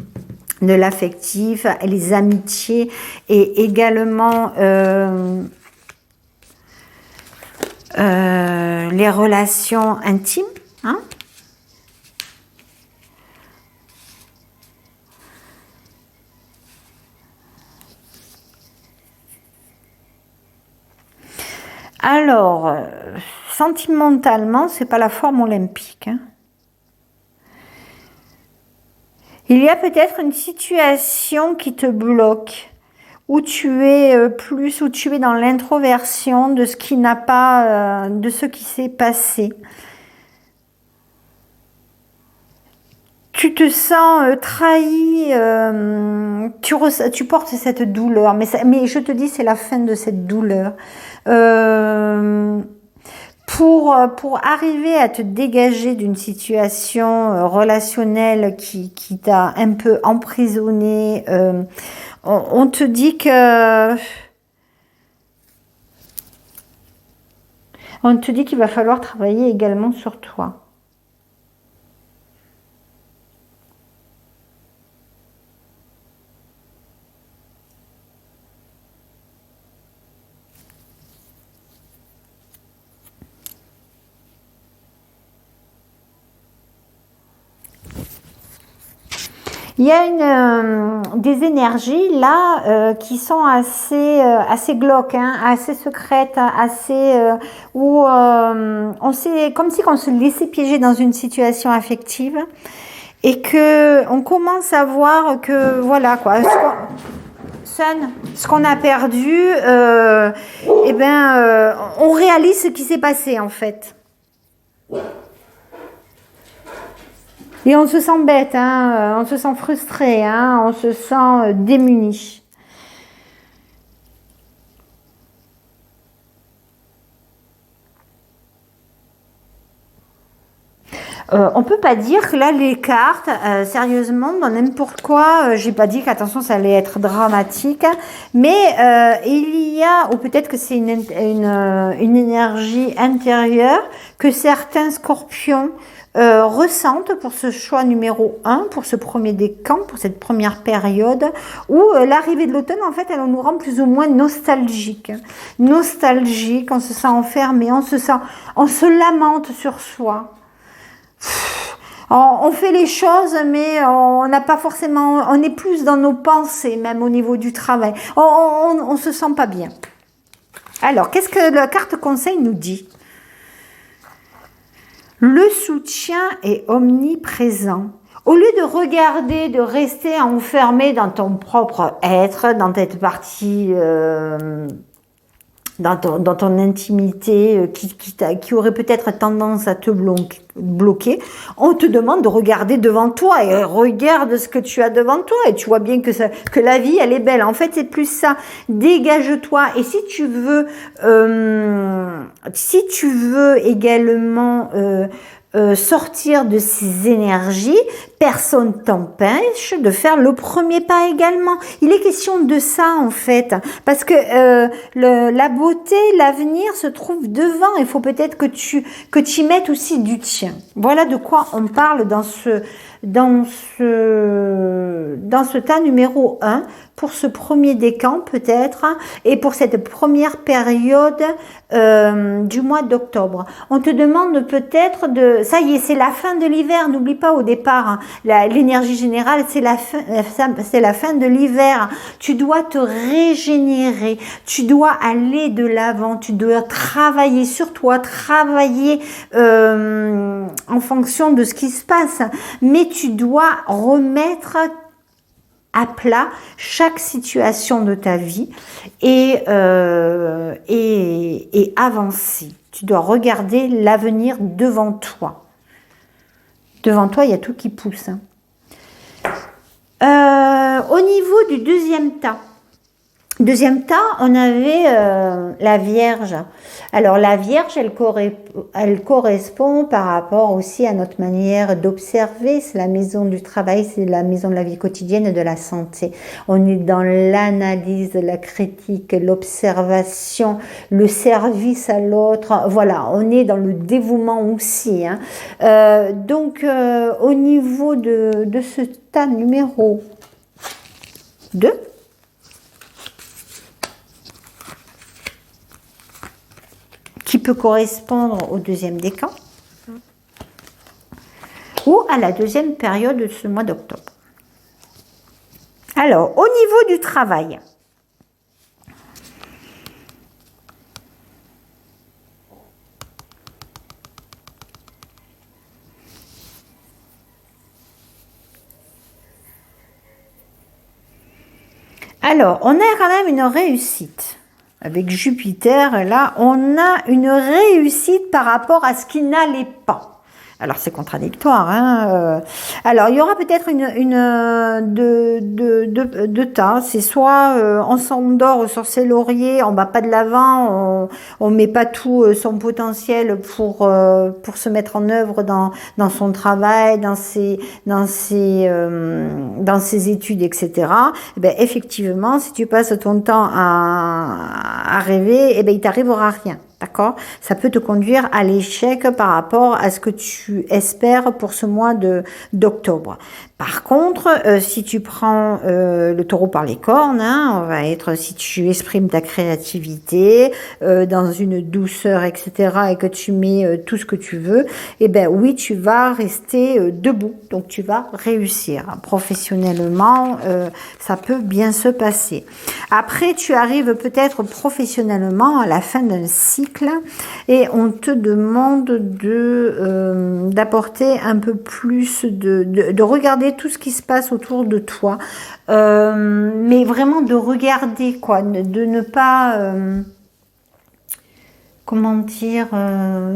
l'affectif, les amitiés et également les relations intimes. Hein. Alors, sentimentalement, c'est pas la forme olympique. Hein. Il y a peut-être une situation qui te bloque, où tu es où tu es dans l'introversion de ce qui n'a pas, de ce qui s'est passé. Tu te sens trahi, tu portes cette douleur, mais je te dis, c'est la fin de cette douleur. Pour arriver à te dégager d'une situation relationnelle qui t'a un peu emprisonné, on te dit que... On te dit qu'il va falloir travailler également sur toi. Il y a des énergies là qui sont assez glauques, hein, assez secrètes, où on sait comme si on se laissait piéger dans une situation affective et que on commence à voir que voilà quoi. Ce qu'on a perdu, on réalise ce qui s'est passé en fait. Et on se sent bête, hein, on se sent frustré, hein, on se sent démuni. On peut pas dire que là les cartes, sérieusement, dans n'importe quoi, j'ai pas dit qu'attention ça allait être dramatique, mais il y a, ou peut-être que c'est une énergie intérieure que certains scorpions ressentent pour ce choix numéro 1, pour ce premier décan, pour cette première période, où l'arrivée de l'automne, en fait, elle nous rend plus ou moins nostalgique. Nostalgique, on se sent enfermé, on se lamente sur soi. On fait les choses, mais on n'a pas forcément, on est plus dans nos pensées, même au niveau du travail. On se sent pas bien. Alors, qu'est-ce que la carte conseil nous dit? Le soutien est omniprésent. Au lieu de regarder, de rester enfermé dans ton propre être, dans cette partie dans ton intimité qui aurait peut-être tendance à te bloquer, on te demande de regarder devant toi et regarde ce que tu as devant toi et tu vois bien que la vie elle est belle. En fait c'est plus ça, dégage-toi. Et si tu veux également sortir de ces énergies, personne t'empêche de faire le premier pas également. Il est question de ça en fait, parce que la beauté, l'avenir se trouve devant. Il faut peut-être que tu y mettes aussi du tien. Voilà de quoi on parle dans ce tas numéro 1 pour ce premier décan peut-être et pour cette première période du mois d'octobre. On te demande peut-être ça y est, c'est la fin de l'hiver. N'oublie pas au départ, l'énergie générale, c'est la fin de l'hiver. Tu dois te régénérer, tu dois aller de l'avant, tu dois travailler sur toi, travailler en fonction de ce qui se passe. Mais tu dois remettre à plat chaque situation de ta vie et avancer. Tu dois regarder l'avenir devant toi. Devant toi, il y a tout qui pousse. Au niveau du deuxième tas, on avait la Vierge. Alors la Vierge, elle correspond par rapport aussi à notre manière d'observer. C'est la maison du travail, c'est la maison de la vie quotidienne et de la santé. On est dans l'analyse, la critique, l'observation, le service à l'autre. Voilà, on est dans le dévouement aussi. Hein. Donc au niveau de ce tas numéro 2, qui peut correspondre au deuxième décan ou à la deuxième période de ce mois d'octobre. Alors, au niveau du travail, on a quand même une réussite. Avec Jupiter, là, on a une réussite par rapport à ce qui n'allait pas. Alors, c'est contradictoire. Hein. Alors, il y aura peut-être deux tas. C'est soit on s'endort sur ses lauriers, on va pas de l'avant, on met pas tout son potentiel pour se mettre en œuvre dans son travail, dans ses études, etc. Et ben, effectivement, si tu passes ton temps à rêver, et ben, il t'arrivera rien. D'accord? Ça peut te conduire à l'échec par rapport à ce que tu espères pour ce mois d'octobre. Par contre, si tu prends le taureau par les cornes, hein, on va être, si tu exprimes ta créativité dans une douceur, etc., et que tu mets tout ce que tu veux, eh ben oui, tu vas rester debout. Donc tu vas réussir. Professionnellement, ça peut bien se passer. Après, tu arrives peut-être professionnellement à la fin d'un cycle et on te demande d'apporter un peu plus de regarder tout ce qui se passe autour de toi, mais vraiment de regarder quoi, de ne pas comment dire,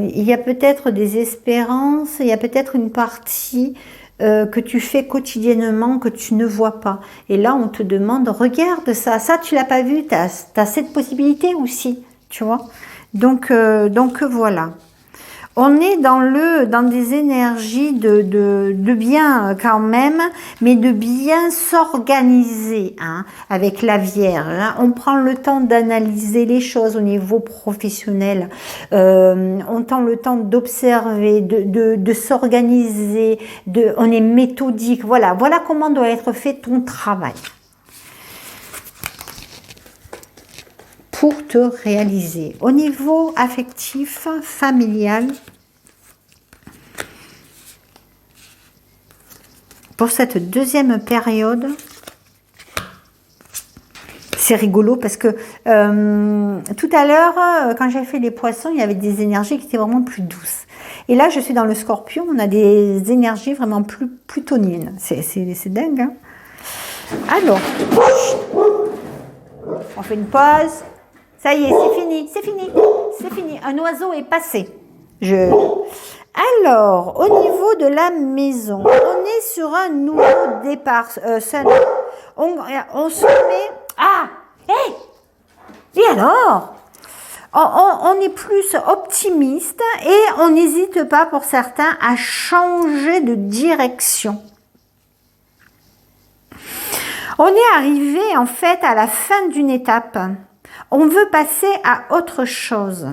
il y a peut-être des espérances, il y a peut-être une partie que tu fais quotidiennement, que tu ne vois pas. Et là, on te demande, regarde ça, ça tu l'as pas vu, tu as cette possibilité aussi, tu vois. Donc voilà. On est dans des énergies de bien quand même, mais de bien s'organiser hein, avec la Vierge. Hein. On prend le temps d'analyser les choses au niveau professionnel. On prend le temps d'observer, de s'organiser. On est méthodique. Voilà comment doit être fait ton travail. Pour te réaliser. Au niveau affectif, familial, pour cette deuxième période, c'est rigolo parce que tout à l'heure, quand j'ai fait les poissons, il y avait des énergies qui étaient vraiment plus douces. Et là, je suis dans le scorpion, on a des énergies vraiment plus plutoniennes. C'est dingue. Hein. Alors, on fait une pause. Ça y est, c'est fini. Un oiseau est passé. Alors, au niveau de la maison, on est sur un nouveau départ. On se met... Ah, hé et alors on est plus optimiste et on n'hésite pas pour certains à changer de direction. On est arrivé en fait à la fin d'une étape. On veut passer à autre chose.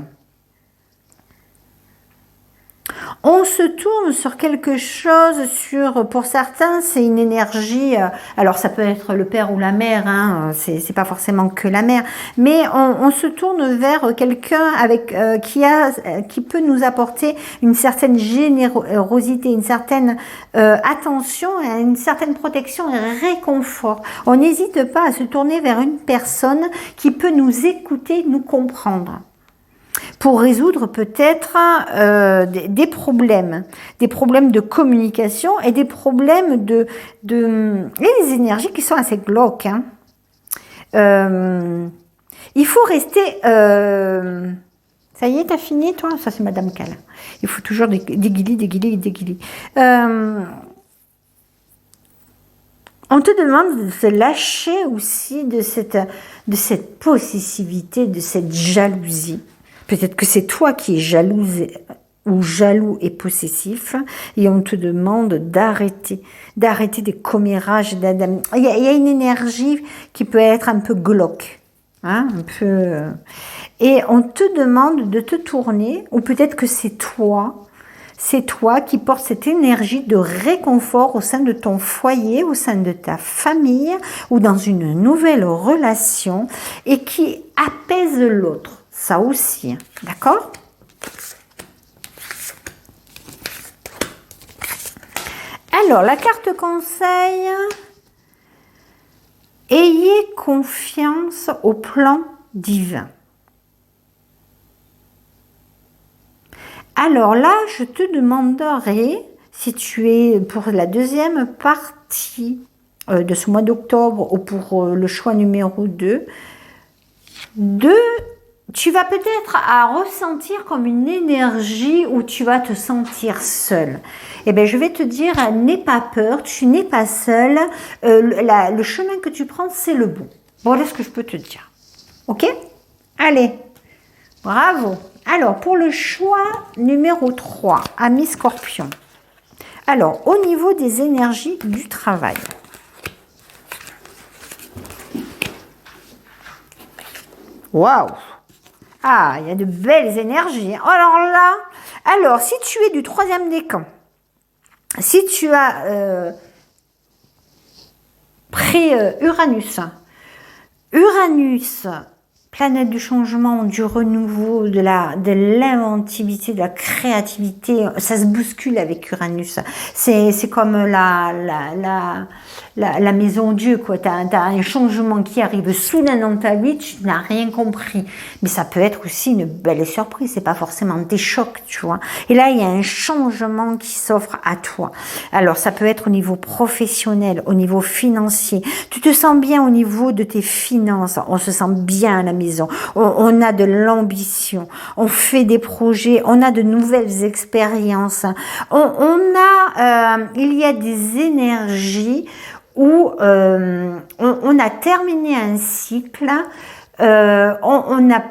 On se tourne sur quelque chose, pour certains, c'est une énergie, alors ça peut être le père ou la mère, hein, c'est pas forcément que la mère, mais on se tourne vers quelqu'un qui peut nous apporter une certaine générosité, une certaine attention, une certaine protection et réconfort. On n'hésite pas à se tourner vers une personne qui peut nous écouter, nous comprendre. Pour résoudre peut-être des problèmes de communication et des problèmes et des énergies qui sont assez glauques. Hein. Il faut rester... ça y est, t'as fini toi? Ça c'est Madame Cal. Il faut toujours déguiler. On te demande de se lâcher aussi de cette possessivité, de cette jalousie. Peut-être que c'est toi qui es jalouse ou jaloux et possessif et on te demande d'arrêter des commérages. Il y a une énergie qui peut être un peu glauque. Hein, un peu... Et on te demande de te tourner, ou peut-être que c'est toi qui portes cette énergie de réconfort au sein de ton foyer, au sein de ta famille ou dans une nouvelle relation et qui apaise l'autre. Ça aussi, d'accord? Alors, la carte conseil, ayez confiance au plan divin. Alors là, je te demanderai, si tu es pour la deuxième partie de ce mois d'octobre ou pour le choix numéro 2, tu vas peut-être ressentir comme une énergie où tu vas te sentir seul. Eh bien, je vais te dire, n'aie pas peur, tu n'es pas seul. Le chemin que tu prends, c'est le bon. Voilà ce que je peux te dire. Ok? Allez, bravo. Alors, pour le choix numéro 3, Amis Scorpion. Alors, au niveau des énergies du travail. Waouh! Ah, il y a de belles énergies. Alors si tu es du 3e décan, si tu as pris Uranus, planète du changement, du renouveau, de l'inventivité, de la créativité, ça se bouscule avec Uranus. C'est comme la maison Dieu, quoi. T'as un changement qui arrive soudain dans ta vie, tu n'as rien compris. Mais ça peut être aussi une belle surprise, c'est pas forcément des chocs, tu vois. Et là, il y a un changement qui s'offre à toi. Alors, ça peut être au niveau professionnel, au niveau financier. Tu te sens bien au niveau de tes finances. On se sent bien à la maison. maison. On a de l'ambition. On fait des projets. On a de nouvelles expériences. Il y a des énergies où on a terminé un cycle. On a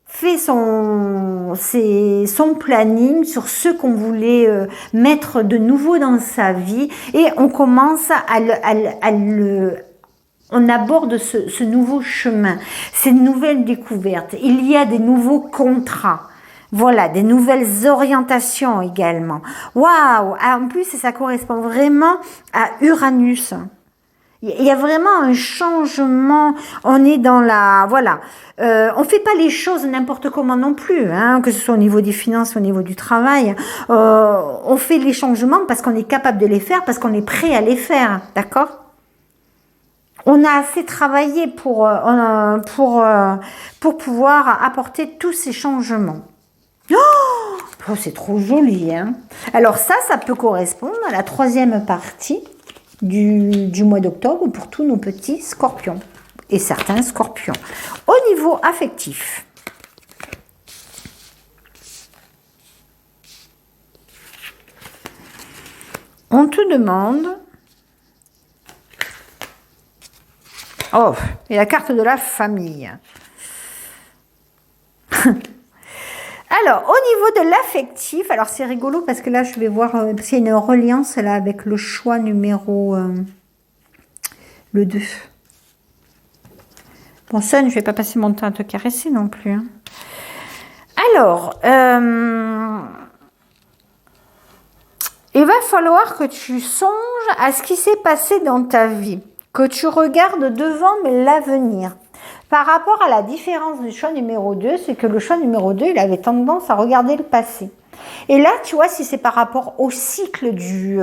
fait son planning sur ce qu'on voulait mettre de nouveau dans sa vie et on commence on aborde ce nouveau chemin, ces nouvelles découvertes. Il y a des nouveaux contrats. Voilà, des nouvelles orientations également. Waouh! En plus, ça correspond vraiment à Uranus. Il y a vraiment un changement. On est dans voilà. On fait pas les choses n'importe comment non plus, hein, que ce soit au niveau des finances, au niveau du travail. On fait les changements parce qu'on est capable de les faire, parce qu'on est prêt à les faire, d'accord? On a assez travaillé pour pouvoir apporter tous ces changements. Oh, c'est trop joli, hein? Alors ça peut correspondre à la 3e partie du mois d'octobre pour tous nos petits scorpions et certains scorpions. Au niveau affectif, on te demande... Oh, et la carte de la famille. Alors, au niveau de l'affectif, alors c'est rigolo parce que là, je vais voir, parce qu'il y a une reliance là avec le choix numéro le 2. Bon, Sun, je ne vais pas passer mon temps à te caresser non plus. Hein. Alors, il va falloir que tu songes à ce qui s'est passé dans ta vie, que tu regardes devant mais l'avenir. Par rapport à la différence du choix numéro 2, c'est que le choix numéro 2, il avait tendance à regarder le passé. Et là, tu vois, si c'est par rapport au cycle du,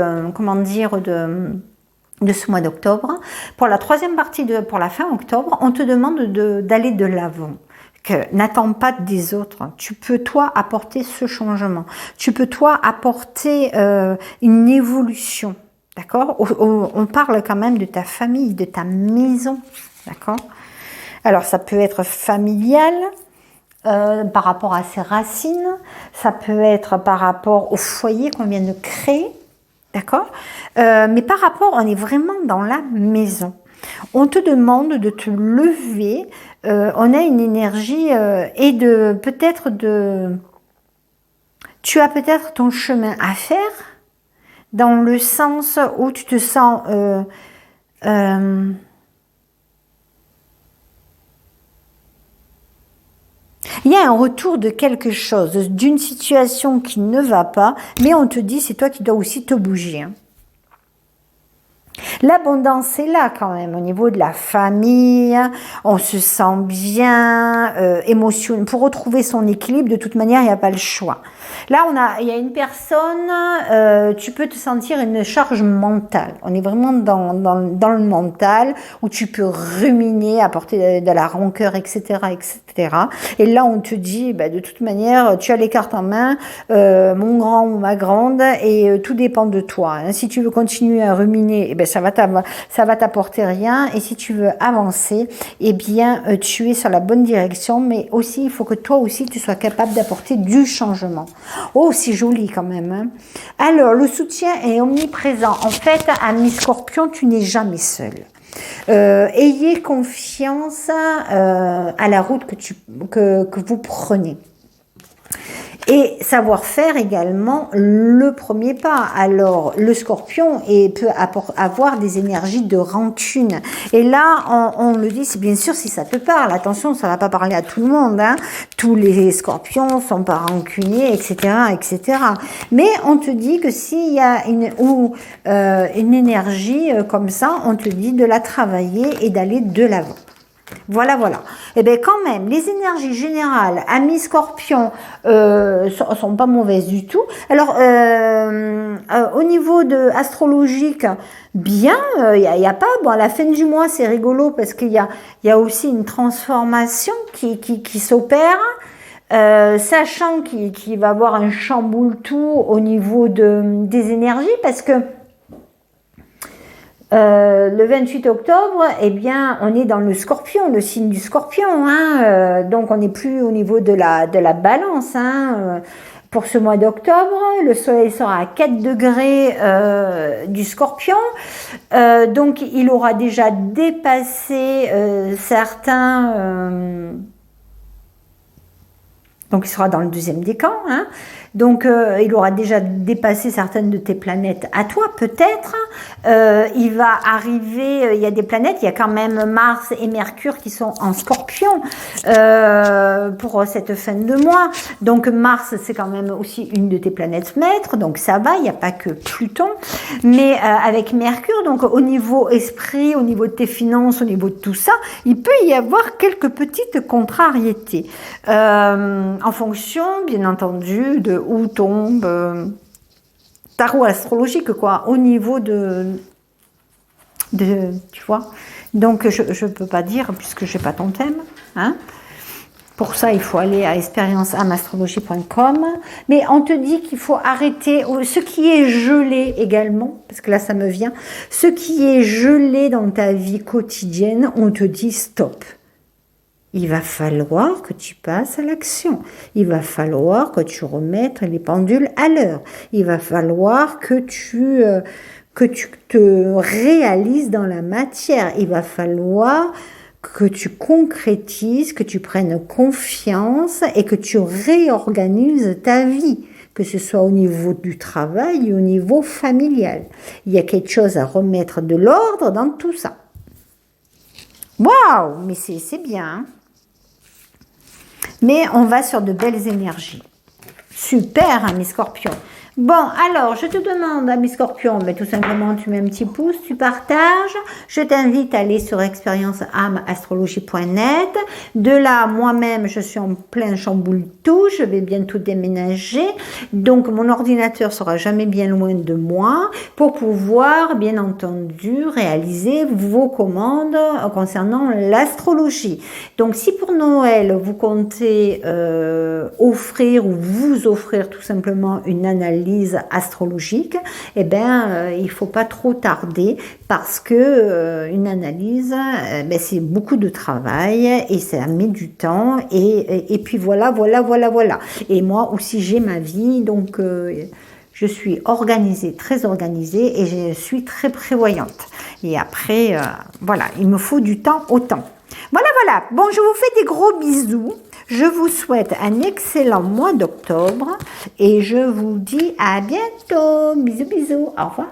de ce mois d'octobre, pour la 3e partie, pour la fin octobre, on te demande d'aller de l'avant. N'attends pas des autres. Tu peux, toi, apporter ce changement. Tu peux, toi, apporter une évolution. D'accord ? On parle quand même de ta famille, de ta maison. D'accord ? Alors, ça peut être familial par rapport à ses racines. Ça peut être par rapport au foyer qu'on vient de créer. D'accord ? Mais par rapport, on est vraiment dans la maison. On te demande de te lever. On a une énergie et de peut-être de... Tu as peut-être ton chemin à faire dans le sens où tu te sens... il y a un retour de quelque chose, d'une situation qui ne va pas, mais on te dit c'est toi qui dois aussi te bouger. Hein. L'abondance est là quand même, au niveau de la famille, on se sent bien, émotionnel. Pour retrouver son équilibre, de toute manière, il n'y a pas le choix. Là, il y a une personne, tu peux te sentir une charge mentale. On est vraiment dans le mental, où tu peux ruminer, apporter de la rancœur, etc., etc. Et là, on te dit, de toute manière, tu as les cartes en main, mon grand ou ma grande, et tout dépend de toi. Hein. Si tu veux continuer à ruminer, ça va t'apporter rien. Et si tu veux avancer, tu es sur la bonne direction. Mais aussi, il faut que toi aussi, tu sois capable d'apporter du changement. Oh, c'est joli quand même. Hein. Alors, le soutien est omniprésent. En fait, ami Scorpion, tu n'es jamais seul. Ayez confiance à la route que vous prenez. Et savoir faire également le premier pas. Alors, le scorpion peut avoir des énergies de rancune. Et là, on le dit, c'est bien sûr si ça te parle. Attention, ça ne va pas parler à tout le monde. Hein. Tous les scorpions sont pas rancuniers, etc., etc. Mais on te dit que s'il y a une énergie comme ça, on te dit de la travailler et d'aller de l'avant. Voilà. Et bien quand même, les énergies générales, amis scorpions, sont pas mauvaises du tout. Alors, au niveau astrologique, bien, il y a pas... Bon, à la fin du mois, c'est rigolo parce qu'il y a aussi une transformation qui s'opère. Sachant qu'il va y avoir un chamboule-tout au niveau des énergies parce que Le 28 octobre, eh bien, on est dans le scorpion, le signe du scorpion. Hein, donc, on n'est plus au niveau de la balance. Hein, pour ce mois d'octobre, le soleil sera à 4 degrés du scorpion. Donc, il aura déjà dépassé certains... donc, il sera dans le deuxième décan. Hein. Donc, il aura déjà dépassé certaines de tes planètes à toi, peut-être. Il va arriver, il y a des planètes, il y a quand même Mars et Mercure qui sont en scorpion pour cette fin de mois. Donc, Mars, c'est quand même aussi une de tes planètes maîtres, donc ça va, il n'y a pas que Pluton. Mais avec Mercure, donc au niveau esprit, au niveau de tes finances, au niveau de tout ça, il peut y avoir quelques petites contrariétés. En fonction, bien entendu, de où tombe ta roue astrologique, quoi, au niveau de tu vois. Donc, je ne peux pas dire, puisque je n'ai pas ton thème. Hein. Pour ça, il faut aller à expérienceamastrologie.com. Mais on te dit qu'il faut arrêter ce qui est gelé également, parce que là, ça me vient. Ce qui est gelé dans ta vie quotidienne, on te dit stop. Il va falloir que tu passes à l'action. Il va falloir que tu remettes les pendules à l'heure. Il va falloir que tu te réalises dans la matière. Il va falloir que tu concrétises, que tu prennes confiance et que tu réorganises ta vie, que ce soit au niveau du travail ou au niveau familial. Il y a quelque chose à remettre de l'ordre dans tout ça. Waouh, mais c'est bien. Hein. Mais on va sur de belles énergies. Super, hein, mes scorpions. Bon, alors, je te demande, mes scorpions, tout simplement, tu mets un petit pouce, tu partages. Je t'invite à aller sur expérienceamastrologie.net. De là, moi-même, je suis en plein chamboule-tout. Je vais bientôt déménager. Donc, mon ordinateur sera jamais bien loin de moi pour pouvoir, bien entendu, réaliser vos commandes concernant l'astrologie. Donc, si pour Noël, vous comptez offrir ou vous offrir tout simplement une analyse astrologique, eh bien, il faut pas trop tarder parce que une analyse, c'est beaucoup de travail et ça met du temps et puis voilà. Et moi aussi, j'ai ma vie, donc je suis organisée, très organisée et je suis très prévoyante. Et après, voilà, il me faut du temps au temps. Voilà. Bon, je vous fais des gros bisous. Je vous souhaite un excellent mois d'octobre et je vous dis à bientôt. Bisous. Au revoir.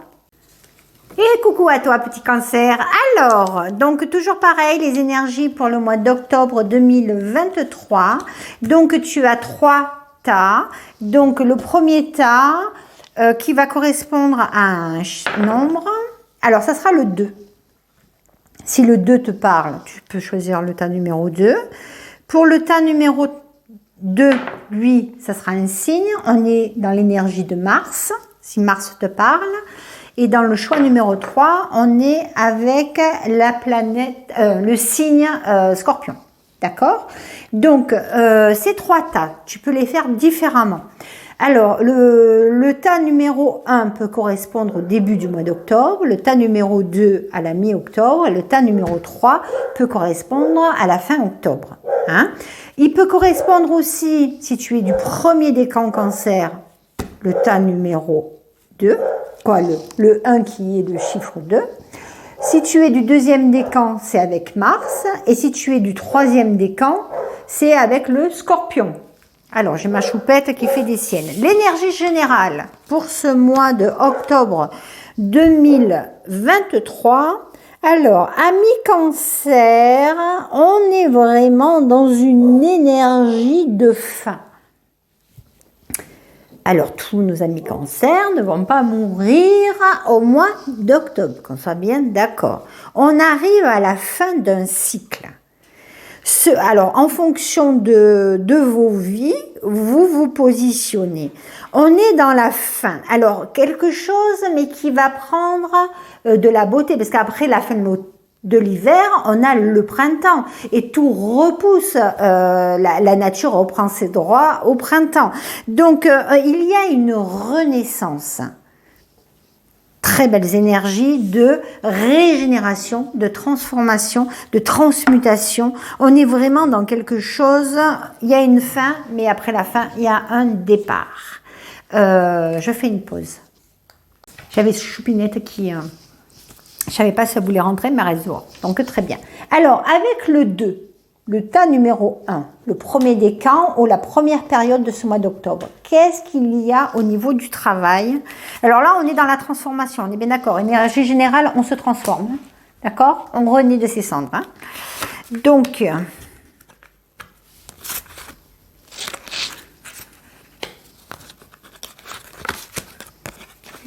Et coucou à toi, petit cancer. Alors, donc toujours pareil, les énergies pour le mois d'octobre 2023. Donc, tu as 3 tas. Donc, le premier tas qui va correspondre à un nombre. Alors, ça sera le 2. Si le 2 te parle, tu peux choisir le tas numéro 2. Pour le tas numéro 2, lui, ça sera un signe. On est dans l'énergie de Mars, si Mars te parle. Et dans le choix numéro 3, on est avec la planète, le signe Scorpion. D'accord? Donc, ces 3 tas, tu peux les faire différemment. Alors, le tas numéro 1 peut correspondre au début du mois d'octobre, le tas numéro 2 à la mi-octobre, et le tas numéro 3 peut correspondre à la fin octobre. Hein. Il peut correspondre aussi, si tu es du premier décan cancer, le tas numéro 2, le 1 qui est de chiffre 2. Si tu es du deuxième décan, c'est avec Mars, et si tu es du troisième décan, c'est avec le Scorpion. Alors, j'ai ma choupette qui fait des siennes. L'énergie générale pour ce mois de octobre 2023. Alors, amis cancer, on est vraiment dans une énergie de fin. Alors, tous nos amis cancer ne vont pas mourir au mois d'octobre, qu'on soit bien d'accord. On arrive à la fin d'un cycle. Alors, en fonction de vos vies, vous vous positionnez. On est dans la fin. Alors, quelque chose, mais qui va prendre de la beauté, parce qu'après la fin de l'hiver, on a le printemps et tout repousse. La nature reprend ses droits au printemps. Donc, il y a une renaissance. très belles énergies de régénération, de transformation, de transmutation. On est vraiment dans quelque chose, il y a une fin, mais après la fin, il y a un départ. Je fais une pause. J'avais Choupinette qui... je savais pas si elle voulait rentrer, mais elle reste dehors. Donc très bien. Alors, avec le 2, le tas numéro 1, le premier décan ou la première période de ce mois d'octobre, qu'est-ce qu'il y a au niveau du travail? Alors là, on est dans la transformation, on est bien d'accord. Énergie générale, on se transforme. Hein, d'accord? On renaît de ses cendres. Hein. Donc,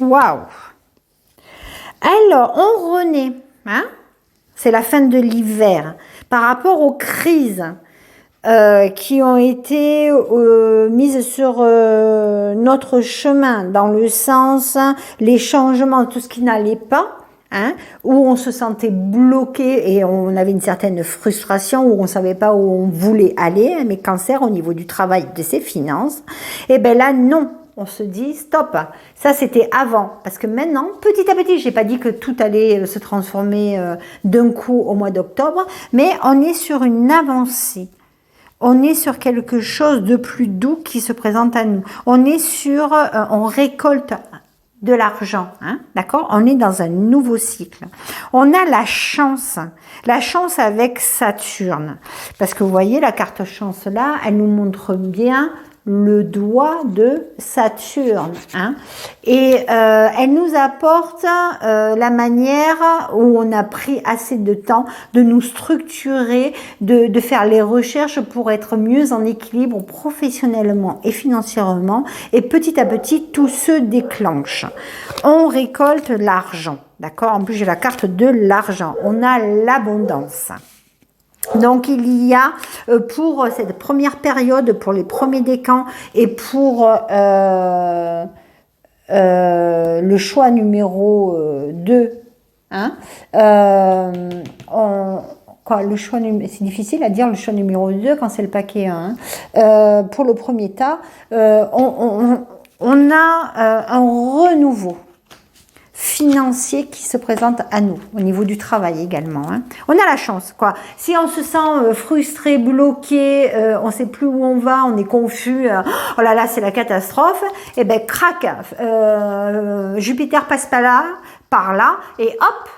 waouh! Alors, on renaît. Hein? C'est la fin de l'hiver. Par rapport aux crises qui ont été mises sur notre chemin, dans le sens, les changements, tout ce qui n'allait pas, hein, où on se sentait bloqué et on avait une certaine frustration, où on ne savait pas où on voulait aller, hein, mais cancer au niveau du travail, de ses finances, et bien là, non. On se dit stop, ça c'était avant, parce que maintenant, petit à petit, j'ai pas dit que tout allait se transformer d'un coup au mois d'octobre, mais on est sur une avancée. On est sur quelque chose de plus doux qui se présente à nous. On est sur, on récolte de l'argent, hein, d'accord? On est dans un nouveau cycle. On a la chance avec Saturne, parce que vous voyez la carte chance là, elle nous montre bien le doigt de Saturne, hein, et elle nous apporte la manière où on a pris assez de temps de nous structurer, de faire les recherches pour être mieux en équilibre professionnellement et financièrement, et petit à petit tout se déclenche. On récolte l'argent, d'accord? En plus j'ai la carte de l'argent, on a l'abondance. Donc il y a pour cette première période, pour les premiers décans et pour le choix numéro 2, hein, le choix, c'est difficile à dire le choix numéro 2 quand c'est le paquet 1. Hein. Pour le premier tas, on a un renouveau financier qui se présente à nous, au niveau du travail également. Hein. On a la chance, quoi. Si on se sent frustré, bloqué, on ne sait plus où on va, on est confus, oh là là, c'est la catastrophe, et ben crac, Jupiter passe par là, et hop,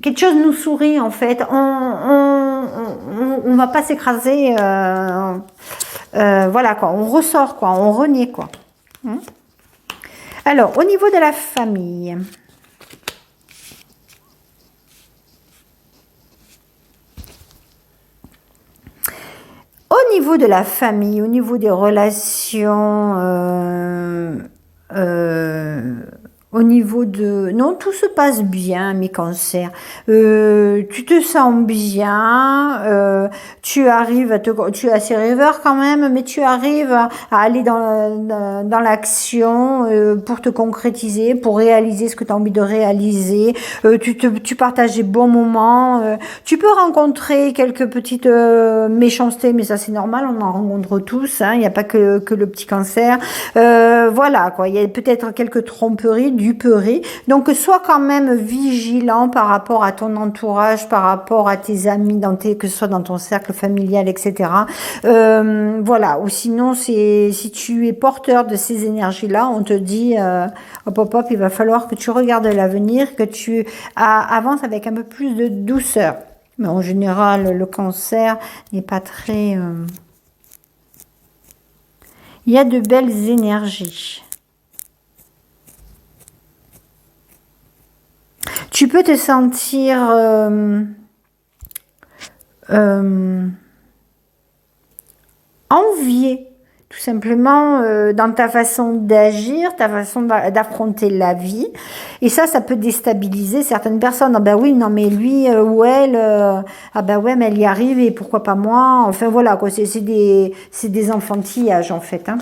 quelque chose nous sourit en fait. On va pas s'écraser, voilà quoi. On ressort quoi, on renaît quoi. Alors, au niveau de la famille, au niveau des relations, au niveau de... Non, tout se passe bien, mes cancers. Tu te sens bien, tu arrives à tu es assez rêveur quand même, mais tu arrives à aller dans l'action pour te concrétiser, pour réaliser ce que tu as envie de réaliser. Tu partages des bons moments. Tu peux rencontrer quelques petites méchancetés, mais ça c'est normal, on en rencontre tous. Hein, il n'y a pas que le petit cancer. Voilà, quoi. Il y a peut-être quelques tromperies, duperie. Donc, sois quand même vigilant par rapport à ton entourage, par rapport à tes amis, que ce soit dans ton cercle familial, etc. Voilà. Ou sinon, si tu es porteur de ces énergies-là, on te dit, hop, il va falloir que tu regardes l'avenir, que tu avances avec un peu plus de douceur. Mais en général, le cancer n'est pas très... Il y a de belles énergies. Tu peux te sentir envié, tout simplement, dans ta façon d'agir, ta façon d'affronter la vie. Et ça peut déstabiliser certaines personnes. Ah ben oui, non mais lui ou elle, ah ben ouais, mais elle y arrive et pourquoi pas moi. Enfin voilà, quoi, c'est des enfantillages en fait. Hein.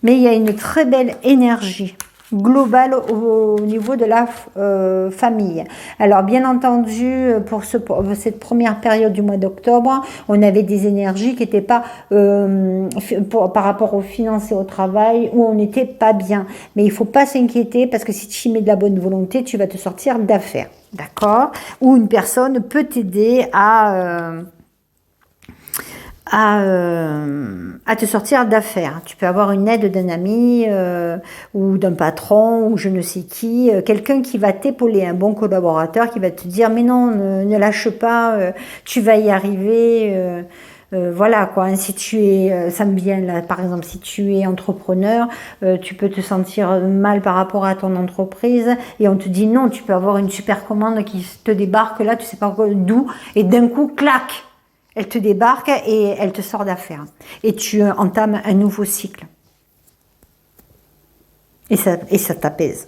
Mais il y a une très belle énergie. global au niveau de la famille. Alors bien entendu, pour cette première période du mois d'octobre, on avait des énergies qui n'étaient pas par rapport aux finances et au travail, où on n'était pas bien. Mais il faut pas s'inquiéter parce que si tu y mets de la bonne volonté, tu vas te sortir d'affaires. D'accord? Ou une personne peut t'aider à te sortir d'affaires. Tu peux avoir une aide d'un ami ou d'un patron ou je ne sais qui, quelqu'un qui va t'épauler, un bon collaborateur qui va te dire mais non, ne lâche pas, tu vas y arriver. Voilà quoi, hein, si tu es, ça me vient là, par exemple, si tu es entrepreneur, tu peux te sentir mal par rapport à ton entreprise et on te dit non, tu peux avoir une super commande qui te débarque là, tu sais pas d'où, et d'un coup, clac, elle te débarque et elle te sort d'affaire. Et tu entames un nouveau cycle. Et ça t'apaise.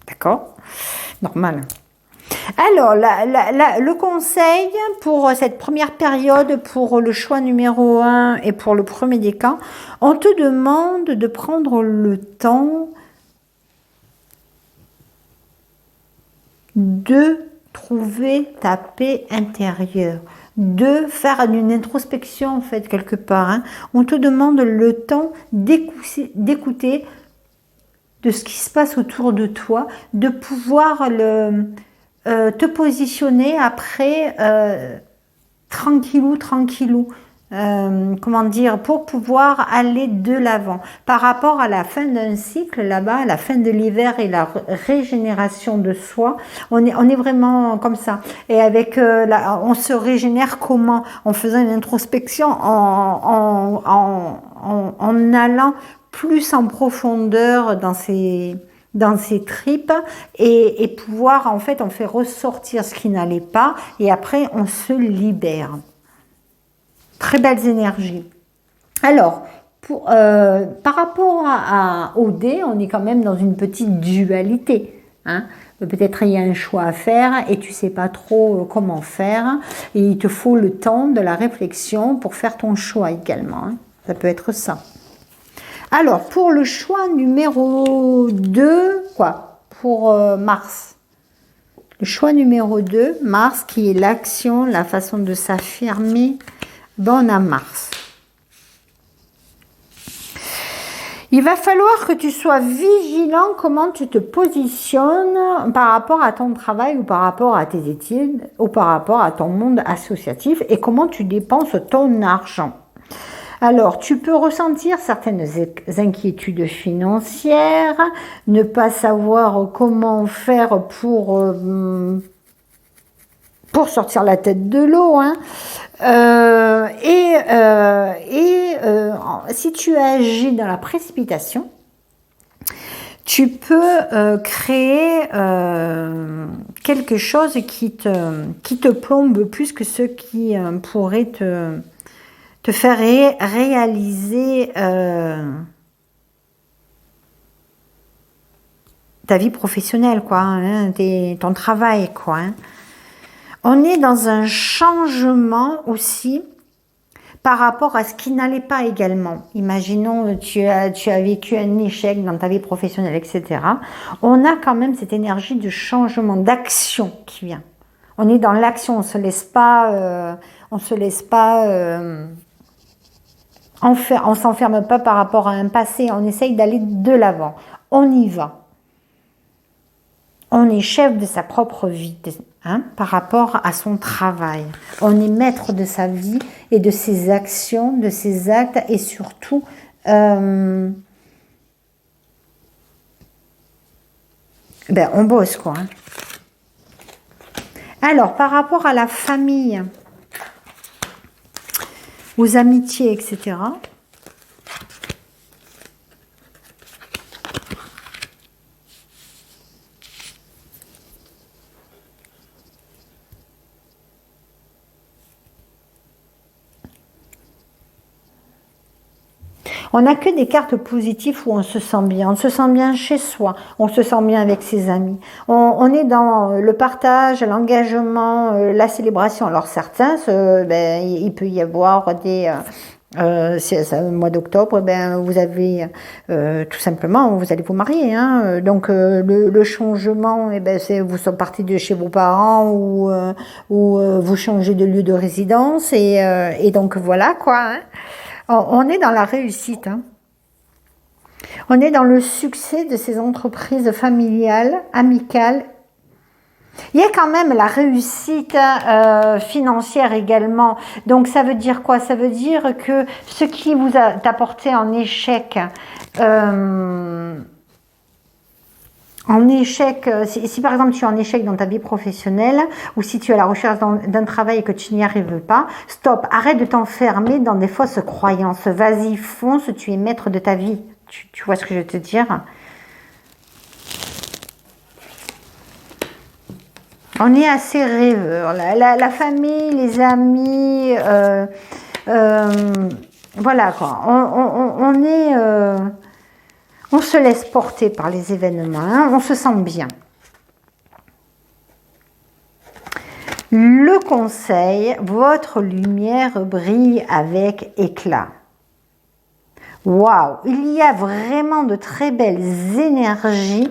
D'accord? Normal. Alors, le conseil pour cette première période, pour le choix numéro 1 et pour le premier décan, on te demande de prendre le temps de trouver ta paix intérieure, de faire une introspection en fait quelque part. Hein. On te demande le temps d'écouter de ce qui se passe autour de toi, de pouvoir te positionner après tranquillou, comment dire, pour pouvoir aller de l'avant. Par rapport à la fin d'un cycle, là-bas, à la fin de l'hiver et la régénération de soi, on est vraiment comme ça. Et avec, on se régénère comment? En faisant une introspection, en allant plus en profondeur dans ses tripes et pouvoir, en fait, on fait ressortir ce qui n'allait pas et après, on se libère. Très belles énergies. Alors, par rapport au dé, on est quand même dans une petite dualité. Hein. Peut-être il y a un choix à faire et tu sais pas trop comment faire. Et il te faut le temps de la réflexion pour faire ton choix également. Hein. Ça peut être ça. Alors, pour le choix numéro 2, pour Mars. Le choix numéro 2, Mars, qui est l'action, la façon de s'affirmer. On a Mars. Il va falloir que tu sois vigilant comment tu te positionnes par rapport à ton travail ou par rapport à tes études ou par rapport à ton monde associatif et comment tu dépenses ton argent. Alors, tu peux ressentir certaines inquiétudes financières, ne pas savoir comment faire pour sortir la tête de l'eau. Hein. Si tu agis dans la précipitation, tu peux créer quelque chose qui te plombe plus que ce qui pourrait te faire réaliser ta vie professionnelle, quoi, hein, ton travail, quoi. Hein. On est dans un changement aussi par rapport à ce qui n'allait pas également. Imaginons tu as vécu un échec dans ta vie professionnelle, etc. On a quand même cette énergie de changement, d'action qui vient. On est dans l'action, on se laisse pas, on s'enferme pas par rapport à un passé. On essaye d'aller de l'avant. On y va. On est chef de sa propre vie, hein, par rapport à son travail. On est maître de sa vie et de ses actions, de ses actes et surtout on bosse, quoi. Hein. Alors, par rapport à la famille, aux amitiés, etc., on n'a que des cartes positives où on se sent bien. On se sent bien chez soi. On se sent bien avec ses amis. On est dans le partage, l'engagement, la célébration. Alors certains, il peut y avoir C'est le mois d'octobre, ben, vous avez tout simplement, vous allez vous marier. Hein, donc le changement, ben, c'est vous êtes partis de chez vos parents ou vous changez de lieu de résidence et donc voilà quoi. Hein. On est dans la réussite. Hein. On est dans le succès de ces entreprises familiales, amicales. Il y a quand même la réussite financière également. Donc ça veut dire quoi? Ça veut dire que ce qui vous a apporté en échec, si par exemple tu es en échec dans ta vie professionnelle ou si tu es à la recherche d'un travail et que tu n'y arrives pas, stop, arrête de t'enfermer dans des fausses croyances. Vas-y, fonce, tu es maître de ta vie. Tu vois ce que je veux te dire? On est assez rêveurs. La famille, les amis, voilà quoi. On se laisse porter par les événements. Hein, on se sent bien. Le conseil, votre lumière brille avec éclat. Waouh, il y a vraiment de très belles énergies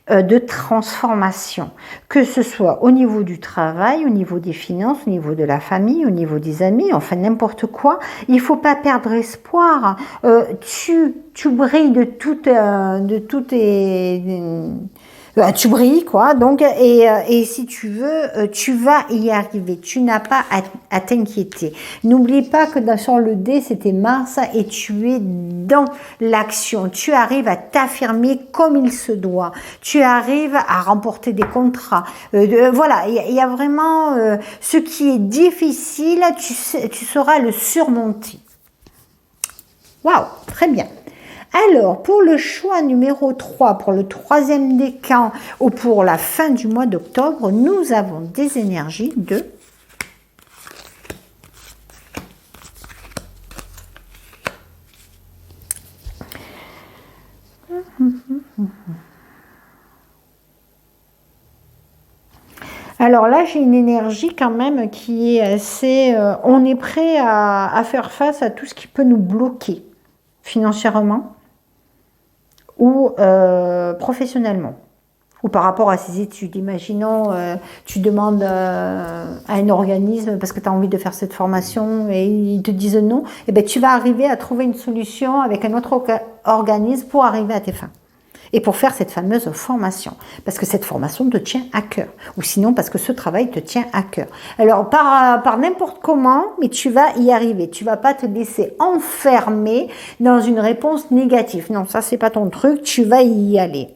de transformation, que ce soit au niveau du travail, au niveau des finances, au niveau de la famille, au niveau des amis, enfin n'importe quoi. Il ne faut pas perdre espoir. Tu brilles de toutes tu brilles quoi, donc et si tu veux, tu vas y arriver. Tu n'as pas à t'inquiéter. N'oublie pas que sur le dé c'était Mars et tu es dans l'action. Tu arrives à t'affirmer comme il se doit. Tu arrives à remporter des contrats. Voilà, il y a vraiment ce qui est difficile, tu sauras le surmonter. Waouh, très bien. Alors, pour le choix numéro 3, pour le troisième décan ou pour la fin du mois d'octobre, nous avons des énergies de Alors là, j'ai une énergie quand même qui est assez... on est prêt à faire face à tout ce qui peut nous bloquer financièrement ou professionnellement, ou par rapport à ses études. Imaginons, tu demandes à un organisme parce que tu as envie de faire cette formation et ils te disent non, et bien tu vas arriver à trouver une solution avec un autre organisme pour arriver à tes fins. Et pour faire cette fameuse formation, parce que cette formation te tient à cœur, ou sinon parce que ce travail te tient à cœur. Alors par n'importe comment, mais tu vas y arriver. Tu vas pas te laisser enfermer dans une réponse négative. Non, ça c'est pas ton truc. Tu vas y aller.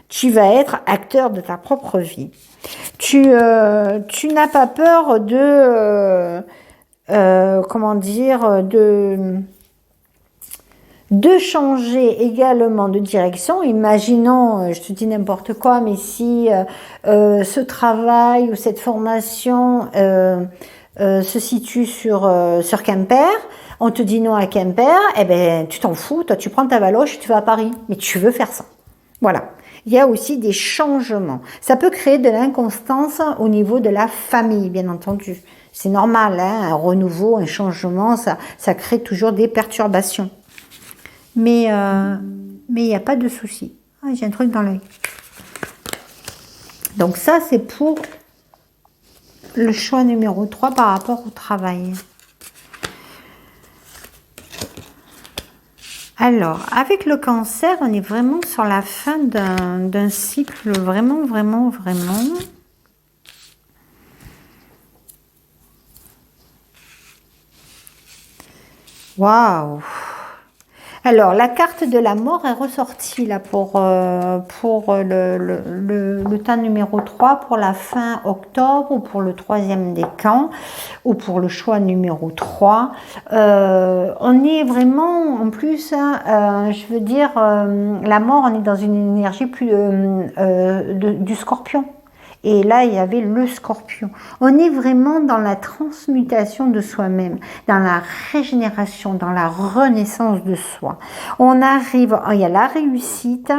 Tu vas être acteur de ta propre vie. Tu n'as pas peur de comment dire de changer également de direction. Imaginons, je te dis n'importe quoi, mais si ce travail ou cette formation se situe sur Quimper, on te dit non à Quimper, eh ben tu t'en fous, toi tu prends ta valoche, tu vas à Paris, mais tu veux faire ça. Voilà. Il y a aussi des changements. Ça peut créer de l'inconstance au niveau de la famille, bien entendu. C'est normal, hein, un renouveau, un changement, ça crée toujours des perturbations. Mais il n'y a pas de souci. Ah, j'ai un truc dans l'œil. Donc ça, c'est pour le choix numéro 3 par rapport au travail. Alors, avec le cancer, on est vraiment sur la fin d'un cycle vraiment, vraiment, vraiment. Waouh! Alors, la carte de la mort est ressortie là pour le temps numéro 3, pour la fin octobre, ou pour le troisième décan, ou pour le choix numéro 3. On est vraiment, en plus, je veux dire, la mort, on est dans une énergie plus du scorpion. Et là, il y avait le scorpion. On est vraiment dans la transmutation de soi-même, dans la régénération, dans la renaissance de soi. On arrive, il y a la réussite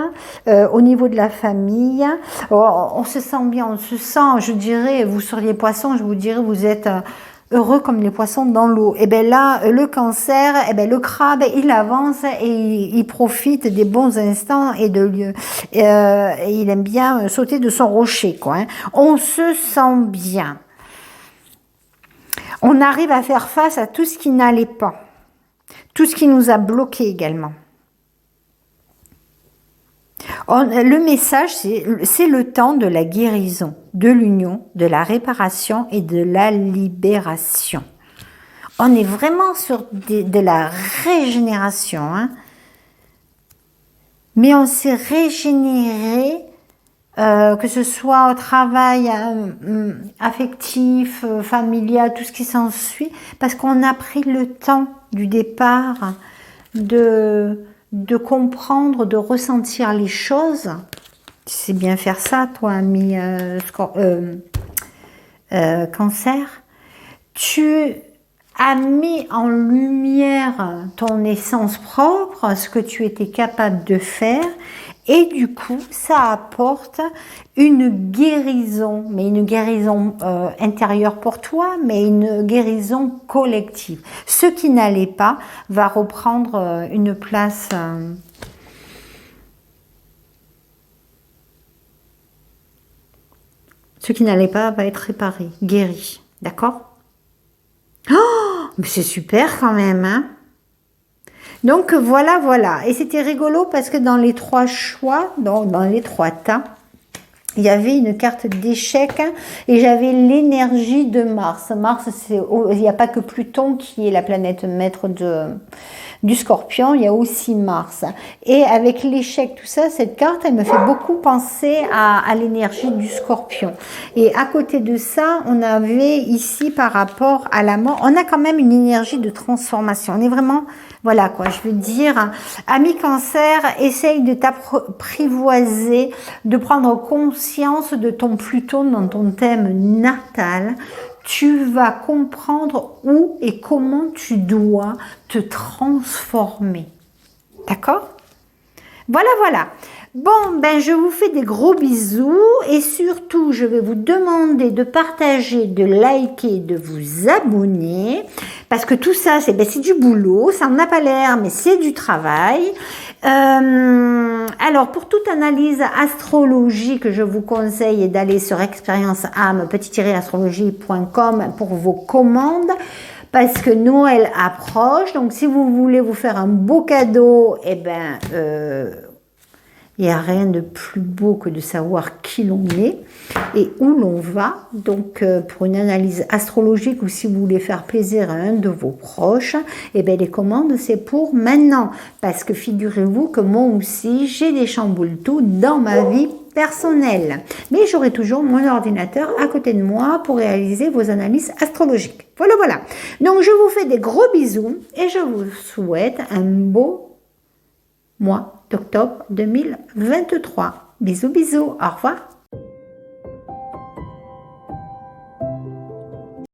au niveau de la famille. On se sent bien, on se sent, je dirais, vous seriez poisson, je vous dirais, vous êtes heureux comme les poissons dans l'eau. Et bien là, le Cancer, et bien le crabe, il avance et il profite des bons instants et il aime bien sauter de son rocher, quoi. Hein. On se sent bien. On arrive à faire face à tout ce qui n'allait pas, tout ce qui nous a bloqués également. Le message, c'est le temps de la guérison, de l'union, de la réparation et de la libération. On est vraiment sur de la régénération. Hein. Mais on s'est régénéré, que ce soit au travail affectif, familial, tout ce qui s'ensuit, parce qu'on a pris le temps du départ de comprendre, de ressentir les choses. Tu sais bien faire ça, toi, ami Cancer. Tu as mis en lumière ton essence propre, ce que tu étais capable de faire, et du coup, ça apporte une guérison, mais une guérison intérieure pour toi, mais une guérison collective. Ce qui n'allait pas va reprendre une place. Ce qui n'allait pas va être réparé, guéri. D'accord ? Oh, mais c'est super quand même, hein ? Donc voilà, voilà. Et c'était rigolo parce que dans les 3 choix, dans les 3 tas, il y avait une carte d'échec et j'avais l'énergie de Mars. Mars, il n'y a pas que Pluton qui est la planète maître du Scorpion, il y a aussi Mars. Et avec l'échec, tout ça, cette carte, elle me fait beaucoup penser à l'énergie du Scorpion. Et à côté de ça, on avait ici par rapport à la mort, on a quand même une énergie de transformation. On est vraiment, voilà quoi, je veux dire, ami Cancer, essaye de t'apprivoiser, de prendre conscience de ton Pluton dans ton thème natal. Tu vas comprendre où et comment tu dois te transformer. D'accord ? Voilà, voilà. Bon, ben je vous fais des gros bisous et surtout, je vais vous demander de partager, de liker, de vous abonner parce que tout ça, c'est du boulot, ça n'en a pas l'air, mais c'est du travail. Alors, pour toute analyse astrologique, je vous conseille d'aller sur expérienceâme-astrologie.com pour vos commandes. Parce que Noël approche, donc si vous voulez vous faire un beau cadeau, eh ben, il n'y a rien de plus beau que de savoir qui l'on est et où l'on va. Donc, pour une analyse astrologique ou si vous voulez faire plaisir à un de vos proches, eh bien, les commandes, c'est pour maintenant. Parce que figurez-vous que moi aussi, j'ai des chamboule-tout dans ma vie personnelle. Mais j'aurai toujours mon ordinateur à côté de moi pour réaliser vos analyses astrologiques. Voilà, voilà. Donc, je vous fais des gros bisous et je vous souhaite un beau mois d'octobre 2023. Bisous, bisous. Au revoir.